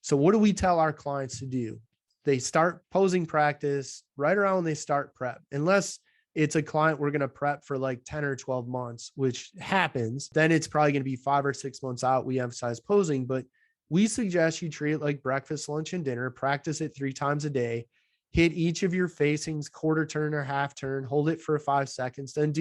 So what do we tell our clients to do? They start posing practice right around when they start prep, unless it's a client we're going to prep for like 10 or 12 months, which happens. Then it's probably going to be 5 or 6 months out. We emphasize posing, but we suggest you treat it like breakfast, lunch, and dinner. Practice it 3 times a day. Hit each of your facings, quarter turn or half turn, hold it for 5 seconds. Then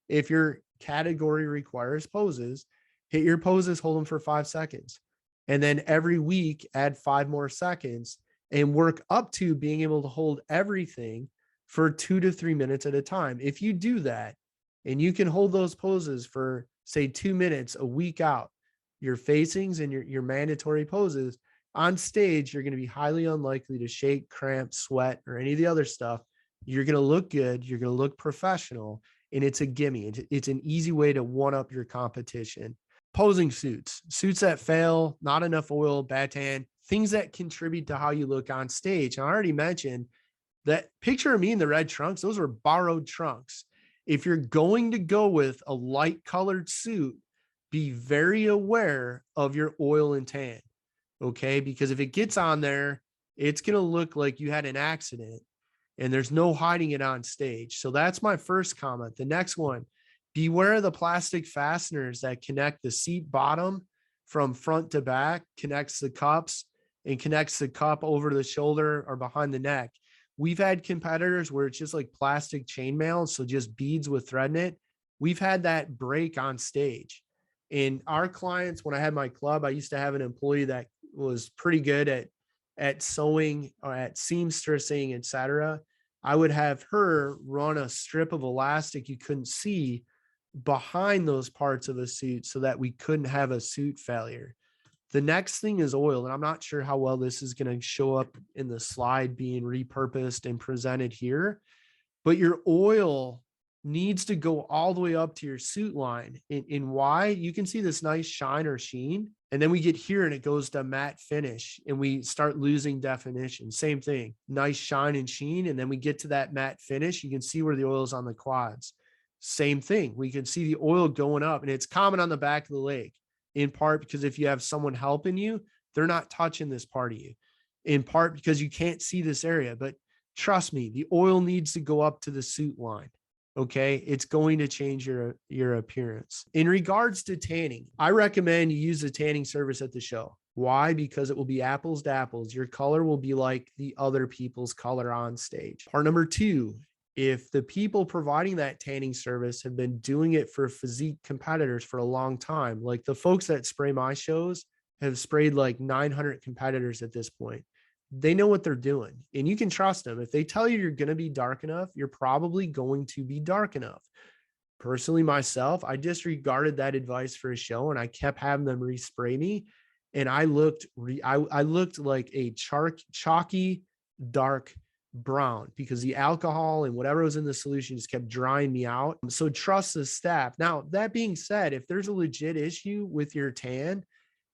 if your category requires poses, hit your poses, hold them for 5 seconds. And then every week, add 5 more seconds and work up to being able to hold everything for 2 to 3 minutes at a time. If you do that and you can hold those poses for say 2 minutes a week out, your facings and your mandatory poses on stage, you're going to be highly unlikely to shake, cramp, sweat, or any of the other stuff. You're going to look good. You're going to look professional, and it's a gimme. It's an easy way to one up your competition. Posing suits that fail, not enough oil, bad tan, things that contribute to how you look on stage. And I already mentioned that picture of me in the red trunks, those were borrowed trunks. If you're going to go with a light colored suit, be very aware of your oil and tan, okay? Because if it gets on there, it's going to look like you had an accident and there's no hiding it on stage. So that's my first comment. The next one, beware of the plastic fasteners that connect the seat bottom from front to back, connects the cups and connects the cup over the shoulder or behind the neck. We've had competitors where it's just like plastic chainmail, so just beads with thread in it. We've had that break on stage. And our clients, when I had my club, I used to have an employee that was pretty good at sewing or at seamstressing, etc. I would have her run a strip of elastic you couldn't see behind those parts of a suit so that we couldn't have a suit failure. The next thing is oil, and I'm not sure how well this is going to show up in the slide being repurposed and presented here, but your oil needs to go all the way up to your suit line. In why? You can see this nice shine or sheen, and then we get here and it goes to matte finish and we start losing definition. Same thing, nice shine and sheen, and then we get to that matte finish. You can see where the oil is on the quads. Same thing, we can see the oil going up, and it's common on the back of the leg, in part because if you have someone helping you, they're not touching this part of you, in part because you can't see this area. But trust me, the oil needs to go up to the suit line. Okay, it's going to change your appearance. In regards to tanning, I recommend you use the tanning service at the show. Why? Because it will be apples to apples. Your color will be like the other people's color on stage. Part number 2, if the people providing that tanning service have been doing it for physique competitors for a long time, like the folks that spray my shows have sprayed like 900 competitors at this point. They know what they're doing, and you can trust them. If they tell you you're going to be dark enough, you're probably going to be dark enough. Personally, myself, I disregarded that advice for a show, and I kept having them respray me, and I looked like a chalky dark brown because the alcohol and whatever was in the solution just kept drying me out. So trust the staff. Now, that being said, if there's a legit issue with your tan,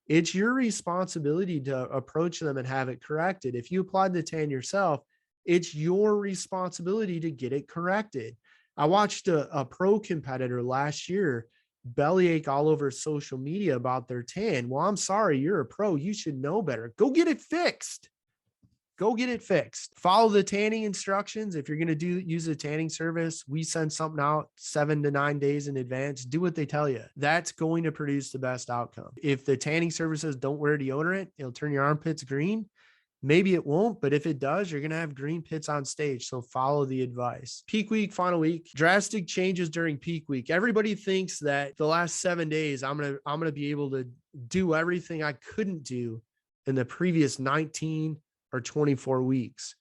it's your responsibility to approach them and have it corrected. If you applied the tan yourself, it's your responsibility to get it corrected. I watched a pro competitor last year bellyache all over social media about their tan. Well, I'm sorry, you're a pro. You should know better. Go get it fixed. Go get it fixed. Follow the tanning instructions. If you're going to use a tanning service, we send something out 7 to 9 days in advance. Do what they tell you. That's going to produce the best outcome. If the tanning service says don't wear deodorant, it'll turn your armpits green. Maybe it won't, but if it does, you're going to have green pits on stage. So follow the advice. Peak week, final week, drastic changes during peak week. Everybody thinks that the last 7 days, I'm going to be able to do everything I couldn't do in the previous 19 or 24 weeks.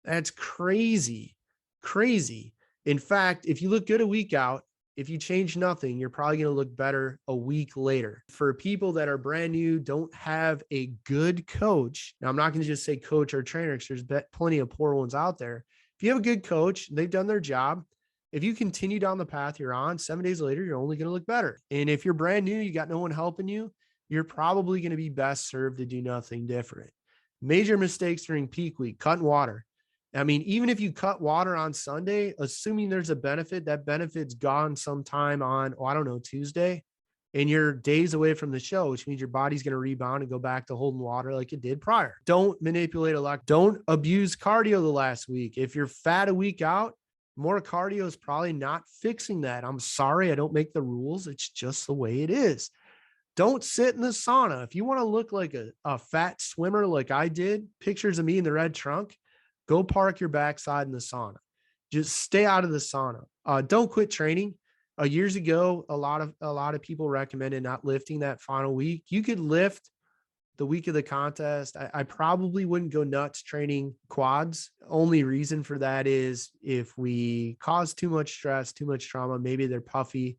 That's crazy, crazy. In fact, if you look good a week out, if you change nothing, you're probably going to look better a week later. For people that are brand new, don't have a good coach. Now, I'm not going to just say coach or trainer because there's plenty of poor ones out there. If you have a good coach, they've done their job. If you continue down the path you're on, 7 days later, you're only going to look better. And if you're brand new, you got no one helping you, you're probably going to be best served to do nothing different. Major mistakes during peak week, cutting water. I mean, even if you cut water on Sunday, assuming there's a benefit, that benefit's gone sometime on, I don't know, Tuesday, and you're days away from the show, which means your body's going to rebound and go back to holding water like it did prior. Don't manipulate don't abuse cardio the last week. If you're fat a week out, more cardio is probably not fixing that. I'm sorry, I don't make the rules. It's just the way it is. Don't sit in the sauna. If you want to look like a fat swimmer like I did, pictures of me in the red trunk, go park your backside in the sauna. Just stay out of the sauna. Don't quit training. Years ago, a lot of people recommended not lifting that final week. You could lift the week of the contest. I probably wouldn't go nuts training quads. Only reason for that is if we cause too much stress, too much trauma, maybe they're puffy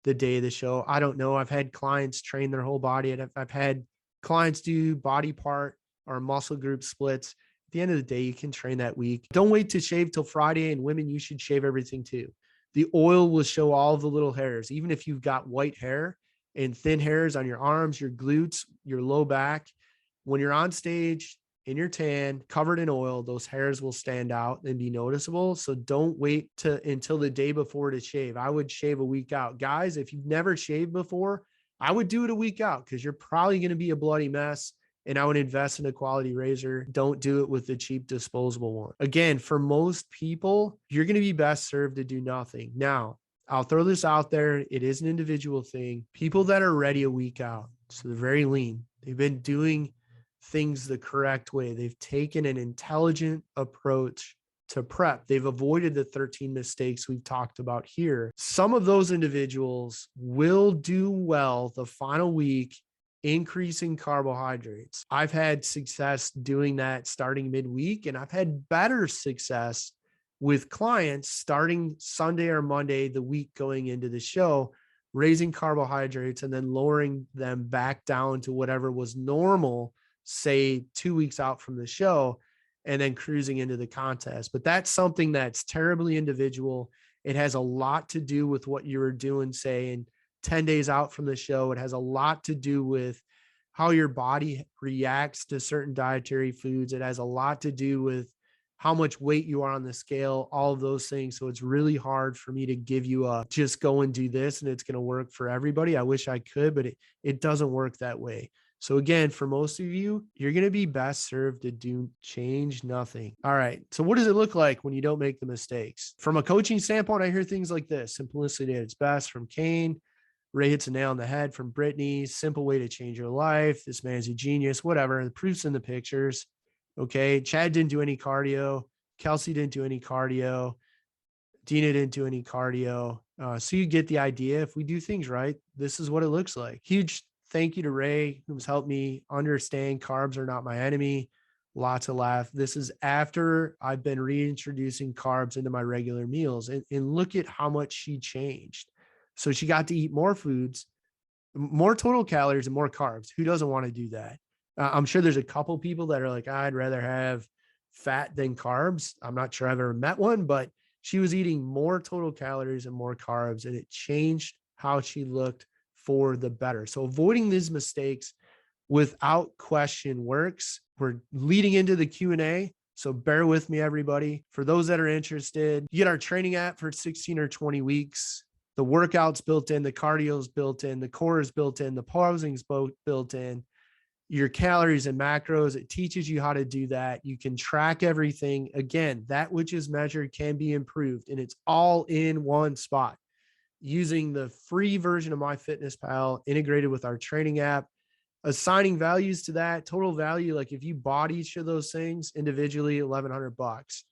the day of the show. I don't know. I've had clients train their whole body, and I've had clients do body part or muscle group splits. At the end of the day, you can train that week. Don't wait to shave till Friday, and women, you should shave everything too. The oil will show all of the little hairs. Even if you've got white hair and thin hairs on your arms, your glutes, your low back, when you're on stage in your tan, covered in oil, those hairs will stand out and be noticeable. So don't wait until the day before to shave. I would shave a week out. Guys, if you've never shaved before, I would do it a week out because you're probably going to be a bloody mess. And I would invest in a quality razor. Don't do it with the cheap disposable one. Again, for most people, you're going to be best served to do nothing. Now, I'll throw this out there. It is an individual thing. People that are ready a week out, So they're very lean. They've been doing things the correct way. They've taken an intelligent approach to prep. They've avoided the 13 mistakes we've talked about here. Some of those individuals will do well the final week, increasing carbohydrates. I've had success doing that starting midweek, and I've had better success with clients starting Sunday or Monday, the week going into the show, raising carbohydrates and then lowering them back down to whatever was normal, say 2 weeks out from the show, and then cruising into the contest. But that's something that's terribly individual. It has a lot to do with what you were doing, say, in 10 days out from the show. It has a lot to do with how your body reacts to certain dietary foods. It has a lot to do with how much weight you are on the scale, all of those things. So it's really hard for me to give you a just go and do this and it's going to work for everybody. I wish I could, but it doesn't work that way. So again, for most of you, you're going to be best served to do change nothing. All right. So what does it look like when you don't make the mistakes? From a coaching standpoint, I hear things like this: simplicity at its best from Kane. Ray hits a nail on the head from Brittany. Simple way to change your life. This man's a genius, whatever. The proof's in the pictures. Okay. Chad didn't do any cardio. Kelsey didn't do any cardio. Dina didn't do any cardio. So you get the idea. If we do things right, this is what it looks like. Huge thank you to Ray, who's helped me understand carbs are not my enemy. Lots of laugh. This is after I've been reintroducing carbs into my regular meals, and look at how much she changed. So she got to eat more foods, more total calories and more carbs. Who doesn't want to do that? I'm sure there's a couple people that are like, I'd rather have fat than carbs. I'm not sure I've ever met one, but she was eating more total calories and more carbs, and it changed how she looked for the better. So avoiding these mistakes without question works. We're leading into the Q&A, so bear with me, everybody. For those that are interested, you get our training app for 16 or 20 weeks. The workout's built in, the cardio's built in, the core is built in, the pausing's built in, your calories and macros. It teaches you how to do that. You can track everything. Again, that which is measured can be improved, and it's all in one spot, using the free version of MyFitnessPal integrated with our training app, assigning values to that total value. Like if you bought each of those things individually, $1,100,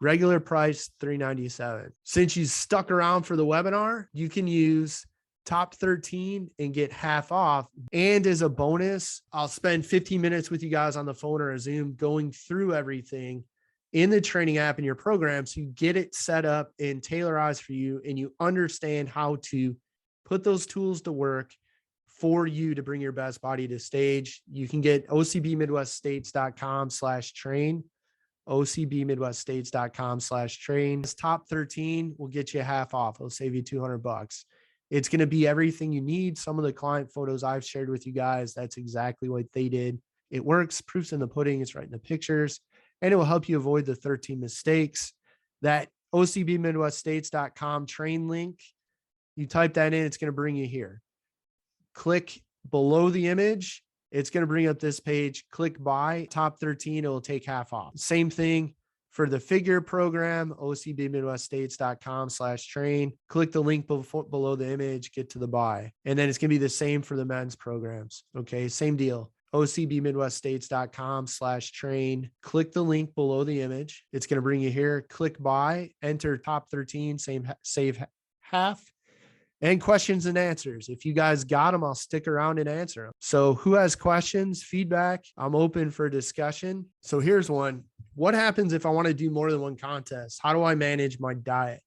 regular price, $397. Since you stuck around for the webinar, you can use top 13 and get half off. And as a bonus, I'll spend 15 minutes with you guys on the phone or a Zoom going through everything in the training app in your program, so you get it set up and tailorized for you, and you understand how to put those tools to work for you to bring your best body to stage. You can get ocbmidweststates.com/train, ocbmidweststates.com/train. This top 13 will get you half off. It'll save you $200. It's going to be everything you need. Some of the client photos I've shared with you guys, that's exactly what they did. It works. Proof's in the pudding. It's right in the pictures. And it will help you avoid the 13 mistakes. That ocbmidweststates.com train link, you type that in, it's going to bring you here. Click below the image. It's going to bring up this page. Click buy, top 13, it will take half off. Same thing for the figure program, ocbmidweststates.com/train. Click the link below the image, get to the buy. And then it's going to be the same for the men's programs. Okay, same deal. ocbmidweststates.com/train. Click the link below the image. It's going to bring you here. Click buy, enter top 13, save half, and questions and answers. If you guys got them, I'll stick around and answer them. So who has questions, feedback? I'm open for discussion. So here's one. What happens if I want to do more than one contest? How do I manage my diet?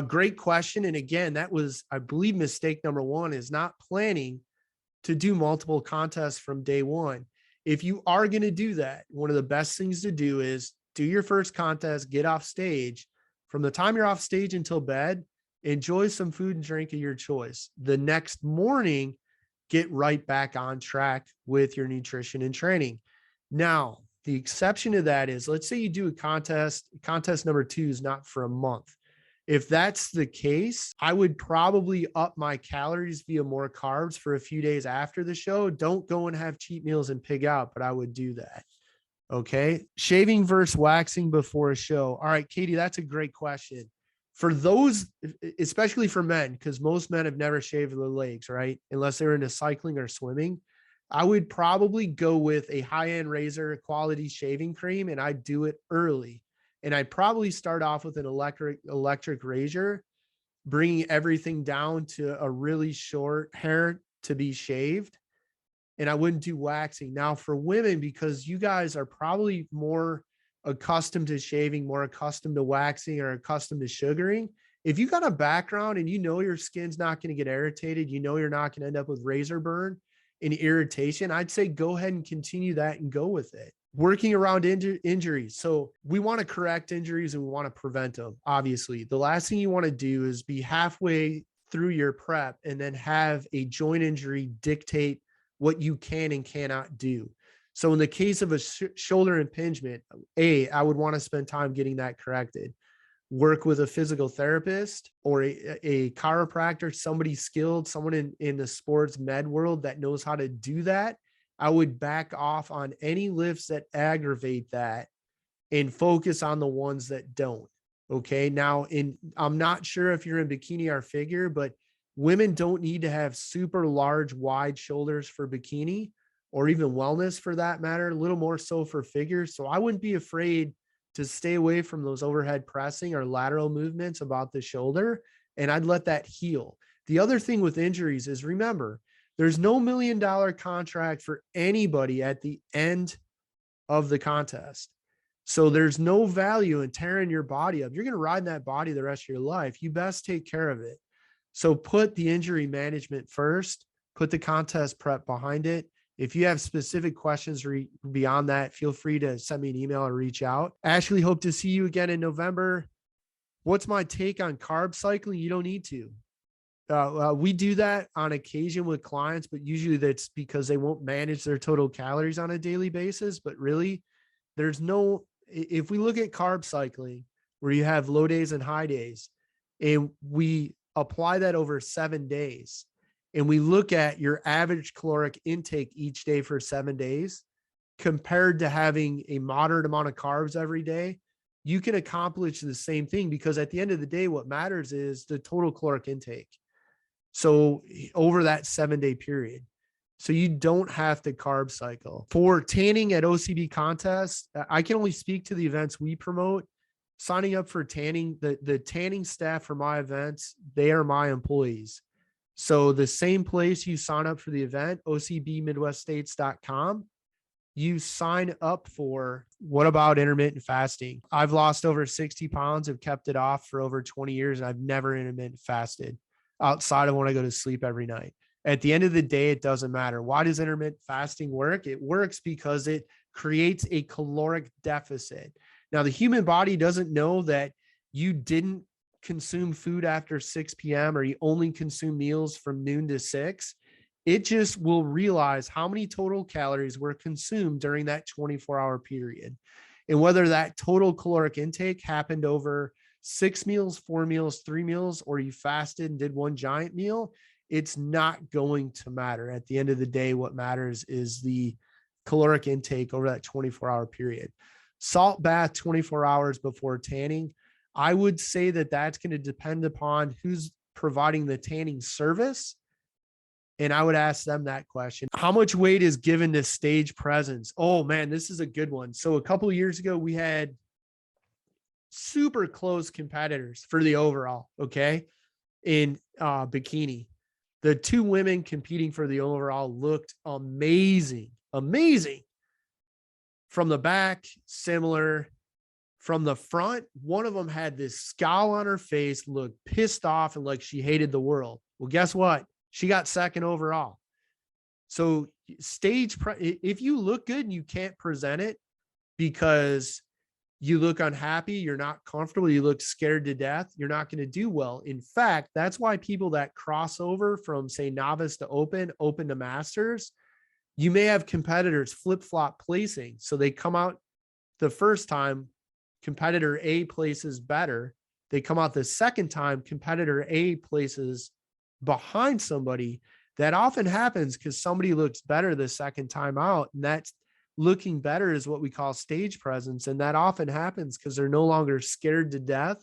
Great question. And again, that was, I believe, mistake number one, is not planning to do multiple contests from day one. If you are going to do that, one of the best things to do is do your first contest, get off stage. From the time you're off stage until bed, enjoy some food and drink of your choice. The next morning, get right back on track with your nutrition and training. Now, the exception to that is, let's say you do a contest number 2 is not for a month. If that's the case, I would probably up my calories via more carbs for a few days after the show. Don't go and have cheat meals and pig out, but I would do that. Okay. Shaving versus waxing before a show. All right, Katie, that's a great question. For those, especially for men, because most men have never shaved their legs, right? Unless they're into cycling or swimming. I would probably go with a high-end razor quality shaving cream, and I'd do it early. And I'd probably start off with an electric razor, bringing everything down to a really short hair to be shaved. And I wouldn't do waxing. Now for women, because you guys are probably more accustomed to shaving, more accustomed to waxing, or accustomed to sugaring, if you got a background and you know your skin's not going to get irritated, you know you're not going to end up with razor burn and irritation, I'd say go ahead and continue that and go with it. Working around injuries. So we want to correct injuries and we want to prevent them. Obviously, the last thing you want to do is be halfway through your prep and then have a joint injury dictate what you can and cannot do. So in the case of a shoulder impingement, I would want to spend time getting that corrected. Work with a physical therapist or a chiropractor, somebody skilled, someone in the sports med world that knows how to do that. I would back off on any lifts that aggravate that and focus on the ones that don't. Okay. Now, I'm not sure if you're in bikini or figure, but women don't need to have super large, wide shoulders for bikini or even wellness for that matter, a little more so for figure. So I wouldn't be afraid to stay away from those overhead pressing or lateral movements about the shoulder. And I'd let that heal. The other thing with injuries is, remember, there's no $1 million contract for anybody at the end of the contest. So there's no value in tearing your body up. You're going to ride in that body the rest of your life. You best take care of it. So put the injury management first, put the contest prep behind it. If you have specific questions beyond that, feel free to send me an email or reach out. Ashley, hope to see you again in November. What's my take on carb cycling? You don't need to. We do that on occasion with clients, but usually that's because they won't manage their total calories on a daily basis. But really, if we look at carb cycling, where you have low days and high days, and we apply that over 7 days, and we look at your average caloric intake each day for 7 days, compared to having a moderate amount of carbs every day, you can accomplish the same thing, because at the end of the day, what matters is the total caloric intake. So over that 7-day period, so you don't have to carb cycle. For tanning at OCB contests, I can only speak to the events we promote. Signing up for tanning, the tanning staff for my events, they are my employees. So the same place you sign up for the event, ocbmidweststates.com, you sign up for what about intermittent fasting. I've lost over 60 pounds, have kept it off for over 20 years, and I've never intermittent fasted outside of when I go to sleep every night. At the end of the day, it doesn't matter. Why does intermittent fasting work? It works because it creates a caloric deficit. Now, the human body doesn't know that you didn't consume food after 6 p.m. or you only consume meals from noon to 6. It just will realize how many total calories were consumed during that 24-hour period. And whether that total caloric intake happened over 6 meals, 4 meals, 3 meals, or you fasted and did one giant meal, it's not going to matter. At the end of the day, what matters is the caloric intake over that 24-hour period. Salt bath 24 hours before tanning. I would say that that's going to depend upon who's providing the tanning service. And I would ask them that question. How much weight is given to stage presence? Oh man, this is a good one. So a couple of years ago, we had super close competitors for the overall, okay, in bikini. The 2 women competing for the overall looked amazing. From the back, similar. From the front, one of them had this scowl on her face, looked pissed off and like she hated the world. Well, guess what? She got second overall. So if you look good and you can't present it because you look unhappy, you're not comfortable, you look scared to death, you're not going to do well. In fact, that's why people that cross over from, say, novice to open to masters, you may have competitors flip-flop placing. So they come out the first time, competitor A places better. They come out the second time, competitor A places behind somebody. That often happens because somebody looks better the second time out, and that's looking better is what we call stage presence. And that often happens because they're no longer scared to death.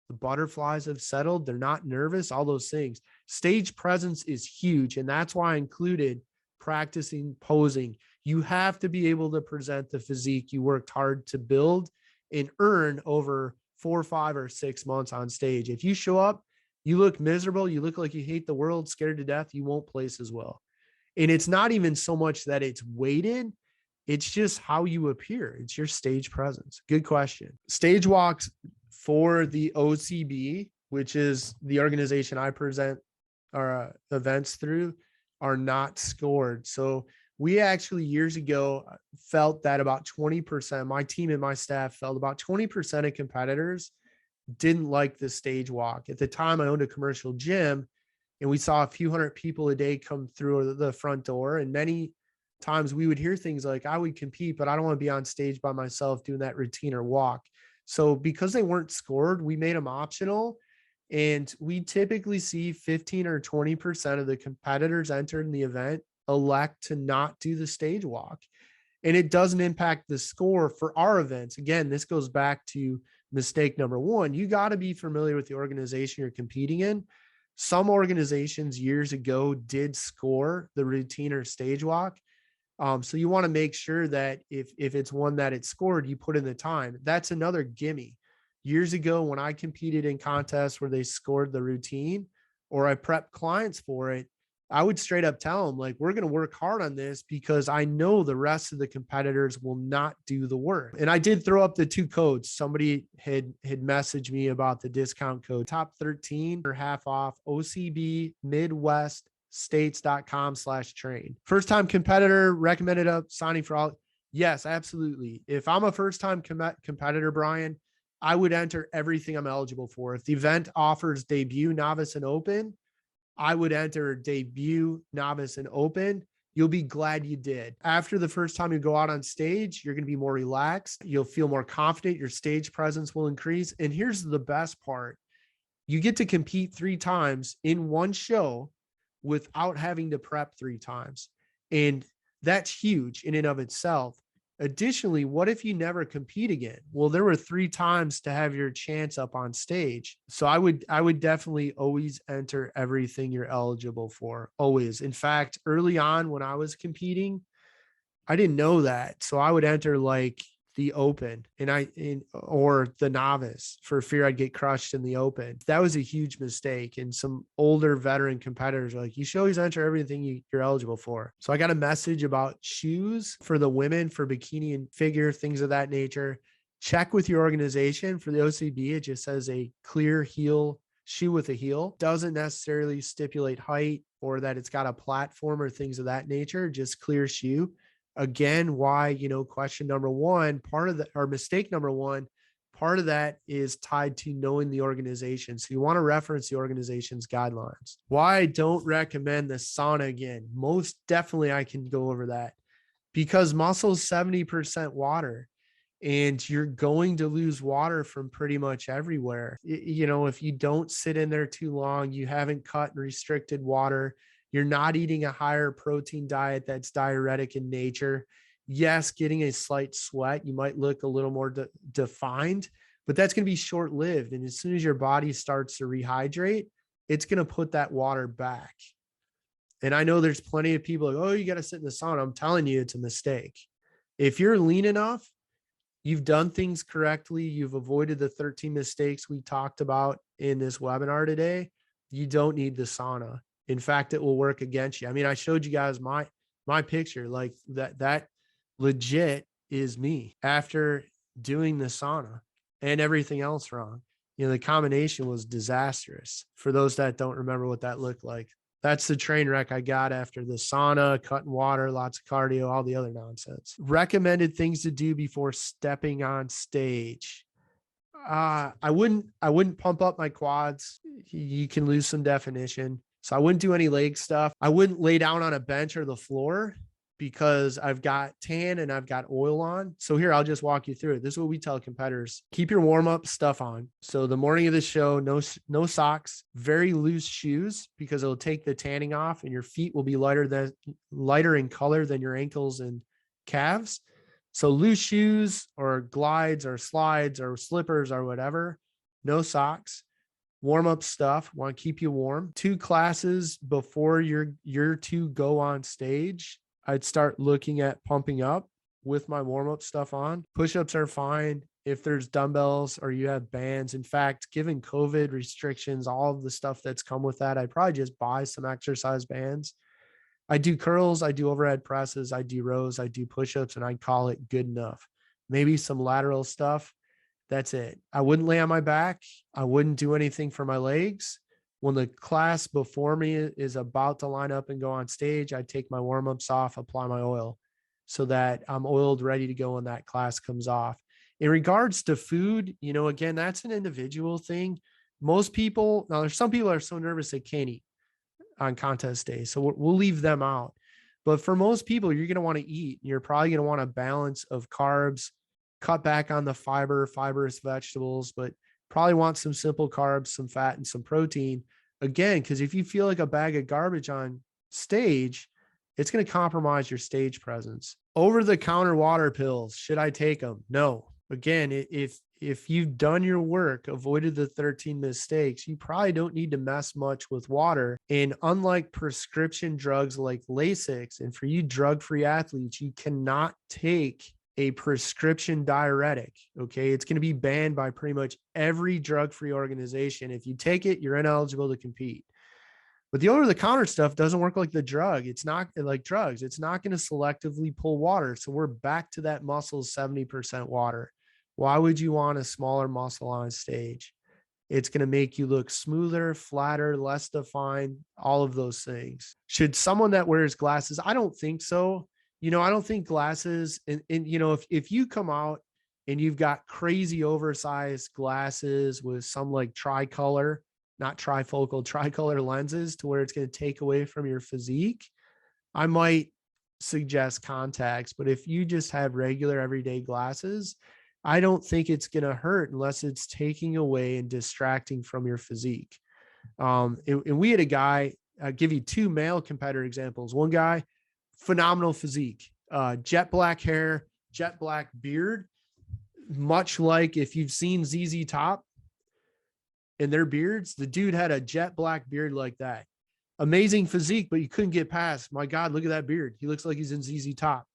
The butterflies have settled. They're not nervous, all those things. Stage presence is huge. And that's why I included practicing posing. You have to be able to present the physique you worked hard to build and earn over 4, 5, or 6 months on stage. If you show up, you look miserable, you look like you hate the world, scared to death, you won't place as well. And it's not even so much that it's weighted, it's just how you appear. It's your stage presence. Good question. Stage walks for the OCB, which is the organization I present our events through, are not scored. So we actually years ago felt that about 20%, my team and my staff felt about 20% of competitors didn't like the stage walk. At the time, I owned a commercial gym, and we saw a few hundred people a day come through the front door. And many times we would hear things like, I would compete, but I don't want to be on stage by myself doing that routine or walk. So because they weren't scored, we made them optional. And we typically see 15 or 20% of the competitors entered in the event elect to not do the stage walk. And it doesn't impact the score for our events. Again, this goes back to mistake number one. You got to be familiar with the organization you're competing in. Some organizations years ago did score the routine or stage walk. So you want to make sure that if it's one that it's scored, you put in the time. That's another gimme. Years ago, when I competed in contests where they scored the routine or I prepped clients for it, I would straight up tell them, like, we're going to work hard on this because I know the rest of the competitors will not do the work. And I did throw up the 2 codes. Somebody had messaged me about the discount code, top 13 or half off, OCB Midwest states.com/train. First time competitor recommended up signing for all. Yes, absolutely. If I'm a first time competitor, Brian, I would enter everything I'm eligible for. If the event offers debut, novice, and open, I would enter debut, novice, and open. You'll be glad you did. After the first time you go out on stage, you're going to be more relaxed. You'll feel more confident. Your stage presence will increase. And here's the best part. You get to compete 3 times in one show without having to prep 3 times. And that's huge in and of itself. Additionally, what if you never compete again? Well, there were 3 times to have your chance up on stage. So I would definitely always enter everything you're eligible for. Always. In fact, early on when I was competing, I didn't know that. So I would enter like the open or the novice for fear I'd get crushed in the open. That was a huge mistake. And some older veteran competitors are like, you should always enter everything you're eligible for. So I got a message about shoes for the women for bikini and figure, things of that nature. Check with your organization. For the OCB, it just says a clear heel shoe with a heel. Doesn't necessarily stipulate height or that it's got a platform or things of that nature, just clear shoe. Again, why, question number one, mistake number one, part of that is tied to knowing the organization. So you want to reference the organization's guidelines. Why I don't recommend the sauna again. Most definitely I can go over that because muscle's 70% water and you're going to lose water from pretty much everywhere. If you don't sit in there too long, you haven't cut and restricted water, you're not eating a higher protein diet that's diuretic in nature. Yes, getting a slight sweat, you might look a little more defined, but that's going to be short-lived. And as soon as your body starts to rehydrate, it's going to put that water back. And I know there's plenty of people like, oh, you got to sit in the sauna. I'm telling you, it's a mistake. If you're lean enough, you've done things correctly, you've avoided the 13 mistakes we talked about in this webinar today, you don't need the sauna. In fact, it will work against you. I mean, I showed you guys my picture, like that legit is me after doing the sauna and everything else wrong. The combination was disastrous. For those that don't remember what that looked like, that's the train wreck I got after the sauna, cutting water, lots of cardio, all the other nonsense. Recommended things to do before stepping on stage. I wouldn't pump up my quads. You can lose some definition. So I wouldn't do any leg stuff. I wouldn't lay down on a bench or the floor because I've got tan and I've got oil on. So here, I'll just walk you through it. This is what we tell competitors. Keep your warm-up stuff on. So the morning of the show, no socks, very loose shoes because it'll take the tanning off and your feet will be lighter in color than your ankles and calves. So loose shoes or glides or slides or slippers or whatever, no socks. warm up stuff, want to keep you warm. 2 classes before your 2 go on stage, I'd start looking at pumping up with my warm up stuff on. Push-ups are fine. If there's dumbbells or you have bands, in fact, given COVID restrictions, all of the stuff that's come with that, I'd probably just buy some exercise bands. I do curls, I do overhead presses, I do rows, I do push-ups, and I call it good enough. Maybe some lateral stuff. That's it. I wouldn't lay on my back. I wouldn't do anything for my legs. When the class before me is about to line up and go on stage, I take my warm-ups off, apply my oil so that I'm oiled, ready to go when that class comes off. In regards to food, again, that's an individual thing. Most people, now there's some people that are so nervous they can't eat on contest day. So we'll leave them out. But for most people, you're going to want to eat. You're probably going to want a balance of carbs, cut back on the fibrous vegetables, but probably want some simple carbs, some fat, and some protein. Again, because if you feel like a bag of garbage on stage, it's going to compromise your stage presence. Over-the-counter water pills, should I take them? No. Again, if you've done your work, avoided the 13 mistakes, you probably don't need to mess much with water. And unlike prescription drugs like Lasix, and for you drug-free athletes, you cannot take a prescription diuretic. Okay. It's going to be banned by pretty much every drug-free organization. If you take it, you're ineligible to compete. But the over-the-counter stuff doesn't work like the drug. It's not like drugs. It's not going to selectively pull water. So we're back to that muscle 70% water. Why would you want a smaller muscle on stage? It's going to make you look smoother, flatter, less defined, all of those things. Should someone that wears glasses? I don't think so. I don't think glasses, and if you come out and you've got crazy oversized glasses with some like tricolor, not trifocal, tricolor lenses to where it's going to take away from your physique, I might suggest contacts. But if you just have regular everyday glasses, I don't think it's going to hurt unless it's taking away and distracting from your physique. And we had a guy, I'll give you 2 male competitor examples. One guy, phenomenal physique, jet black hair, jet black beard, much like if you've seen ZZ Top and their beards, the dude had a jet black beard like that. Amazing physique, but you couldn't get past, my God, look at that beard. He looks like he's in ZZ Top.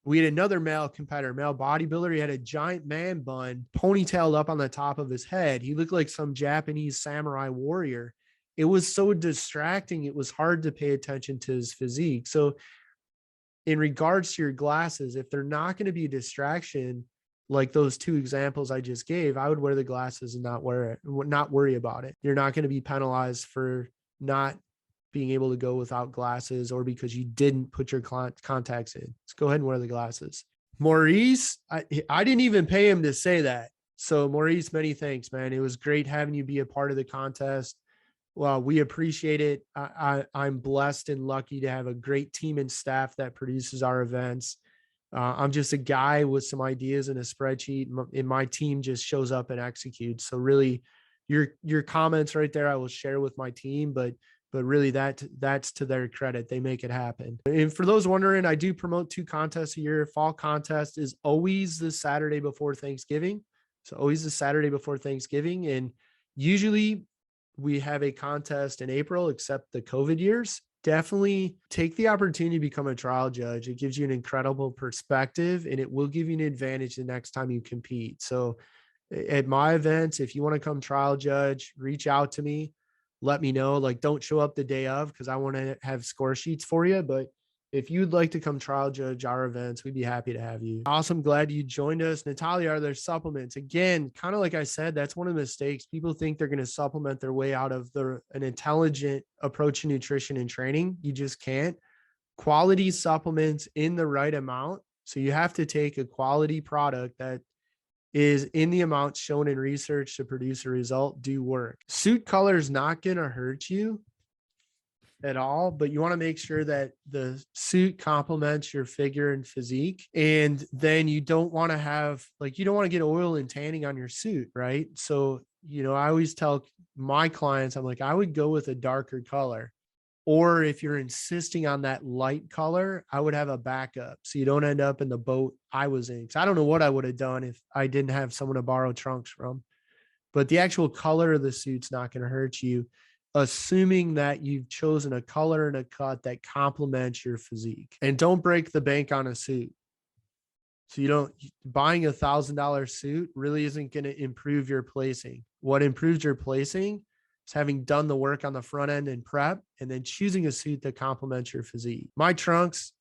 We had another male competitor, male bodybuilder. He had a giant man bun, ponytailed up on the top of his head. He looked like some Japanese samurai warrior. It was so distracting. It was hard to pay attention to his physique. So in regards to your glasses, if they're not going to be a distraction, like those 2 examples I just gave, I would wear the glasses and not worry about it. You're not going to be penalized for not being able to go without glasses or because you didn't put your contacts in. Let's go ahead and wear the glasses. Maurice, I didn't even pay him to say that. So Maurice, many thanks, man. It was great having you be a part of the contest. Well, we appreciate it. I'm blessed and lucky to have a great team and staff that produces our events. I'm just a guy with some ideas in a spreadsheet, and my team just shows up and executes. So really, your comments right there, I will share with my team, but really that's to their credit. They make it happen. And for those wondering, I do promote 2 contests a year. Fall contest is always the Saturday before Thanksgiving. So always the Saturday before Thanksgiving. And usually we have a contest in April, except the COVID years. Definitely take the opportunity to become a trial judge. It gives you an incredible perspective, and it will give you an advantage the next time you compete. So at my events, if you want to come trial judge, reach out to me, let me know. Like, don't show up the day of, because I want to have score sheets for you. But if you'd like to come trial judge our events, we'd be happy to have you. Awesome. Glad you joined us. Natalia, are there supplements? Again, kind of like I said, that's one of the mistakes. People think they're going to supplement their way out of an intelligent approach to nutrition and training. You just can't. Quality supplements in the right amount. So you have to take a quality product that is in the amount shown in research to produce a result, do work. Suit color is not going to hurt you at all, but you want to make sure that the suit complements your figure and physique. And then you don't want to have, like, you don't want to get oil and tanning on your suit, right? So, I always tell my clients, I'm like, I would go with a darker color. Or if you're insisting on that light color, I would have a backup so you don't end up in the boat I was in. Because I don't know what I would have done if I didn't have someone to borrow trunks from. but the actual color of the suit's not going to hurt you, assuming that you've chosen a color and a cut that complements your physique. And don't break the bank on a suit. So you don't, buying $1,000 suit really isn't going to improve your placing. What improves your placing is having done the work on the front end and prep, and then choosing a suit that complements your physique. My trunks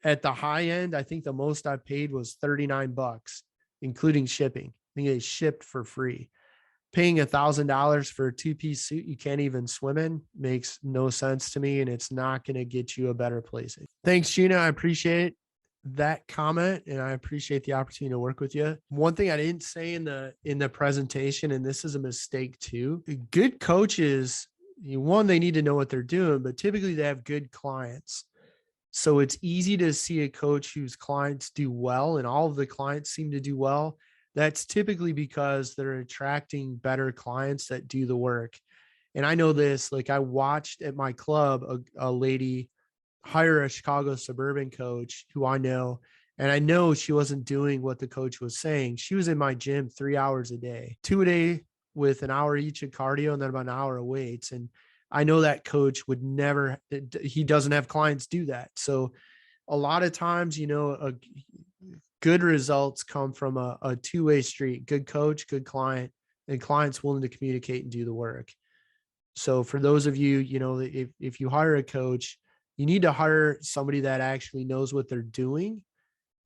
at the high end, I think the most I paid was $39, including shipping. I think they shipped for free. Paying $1,000 for a two-piece suit you can't even swim in makes no sense to me, and it's not going to get you a better placing. Thanks, Gina. I appreciate that comment, and I appreciate the opportunity to work with you. One thing I didn't say in the presentation, and this is a mistake too, good coaches, one, they need to know what they're doing, but typically they have good clients. So it's easy to see a coach whose clients do well, and all of the clients seem to do well. That's typically because they're attracting better clients that do the work. And I know this, like I watched at my club, a lady hire a Chicago suburban coach who I know, and I know she wasn't doing what the coach was saying. She was in my gym 3 hours a day, 2 a day with an hour each of cardio and then about an hour of weights. And I know that coach would never, he doesn't have clients do that. So a lot of times, good results come from a two-way street, good coach, good client, and clients willing to communicate and do the work. So for those of you, if you hire a coach, you need to hire somebody that actually knows what they're doing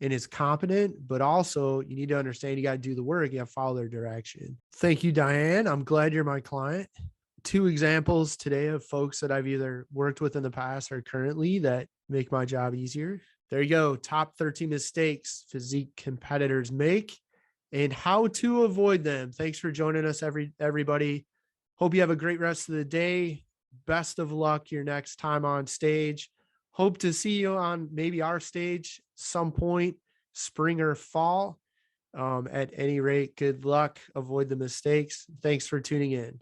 and is competent, but also you need to understand you got to do the work. You got to follow their direction. Thank you, Diane. I'm glad you're my client. 2 examples today of folks that I've either worked with in the past or currently that make my job easier. There you go. Top 13 mistakes physique competitors make and how to avoid them. Thanks for joining us, everybody. Hope you have a great rest of the day. Best of luck your next time on stage. Hope to see you on maybe our stage some point, spring or fall. At any rate, good luck. Avoid the mistakes. Thanks for tuning in.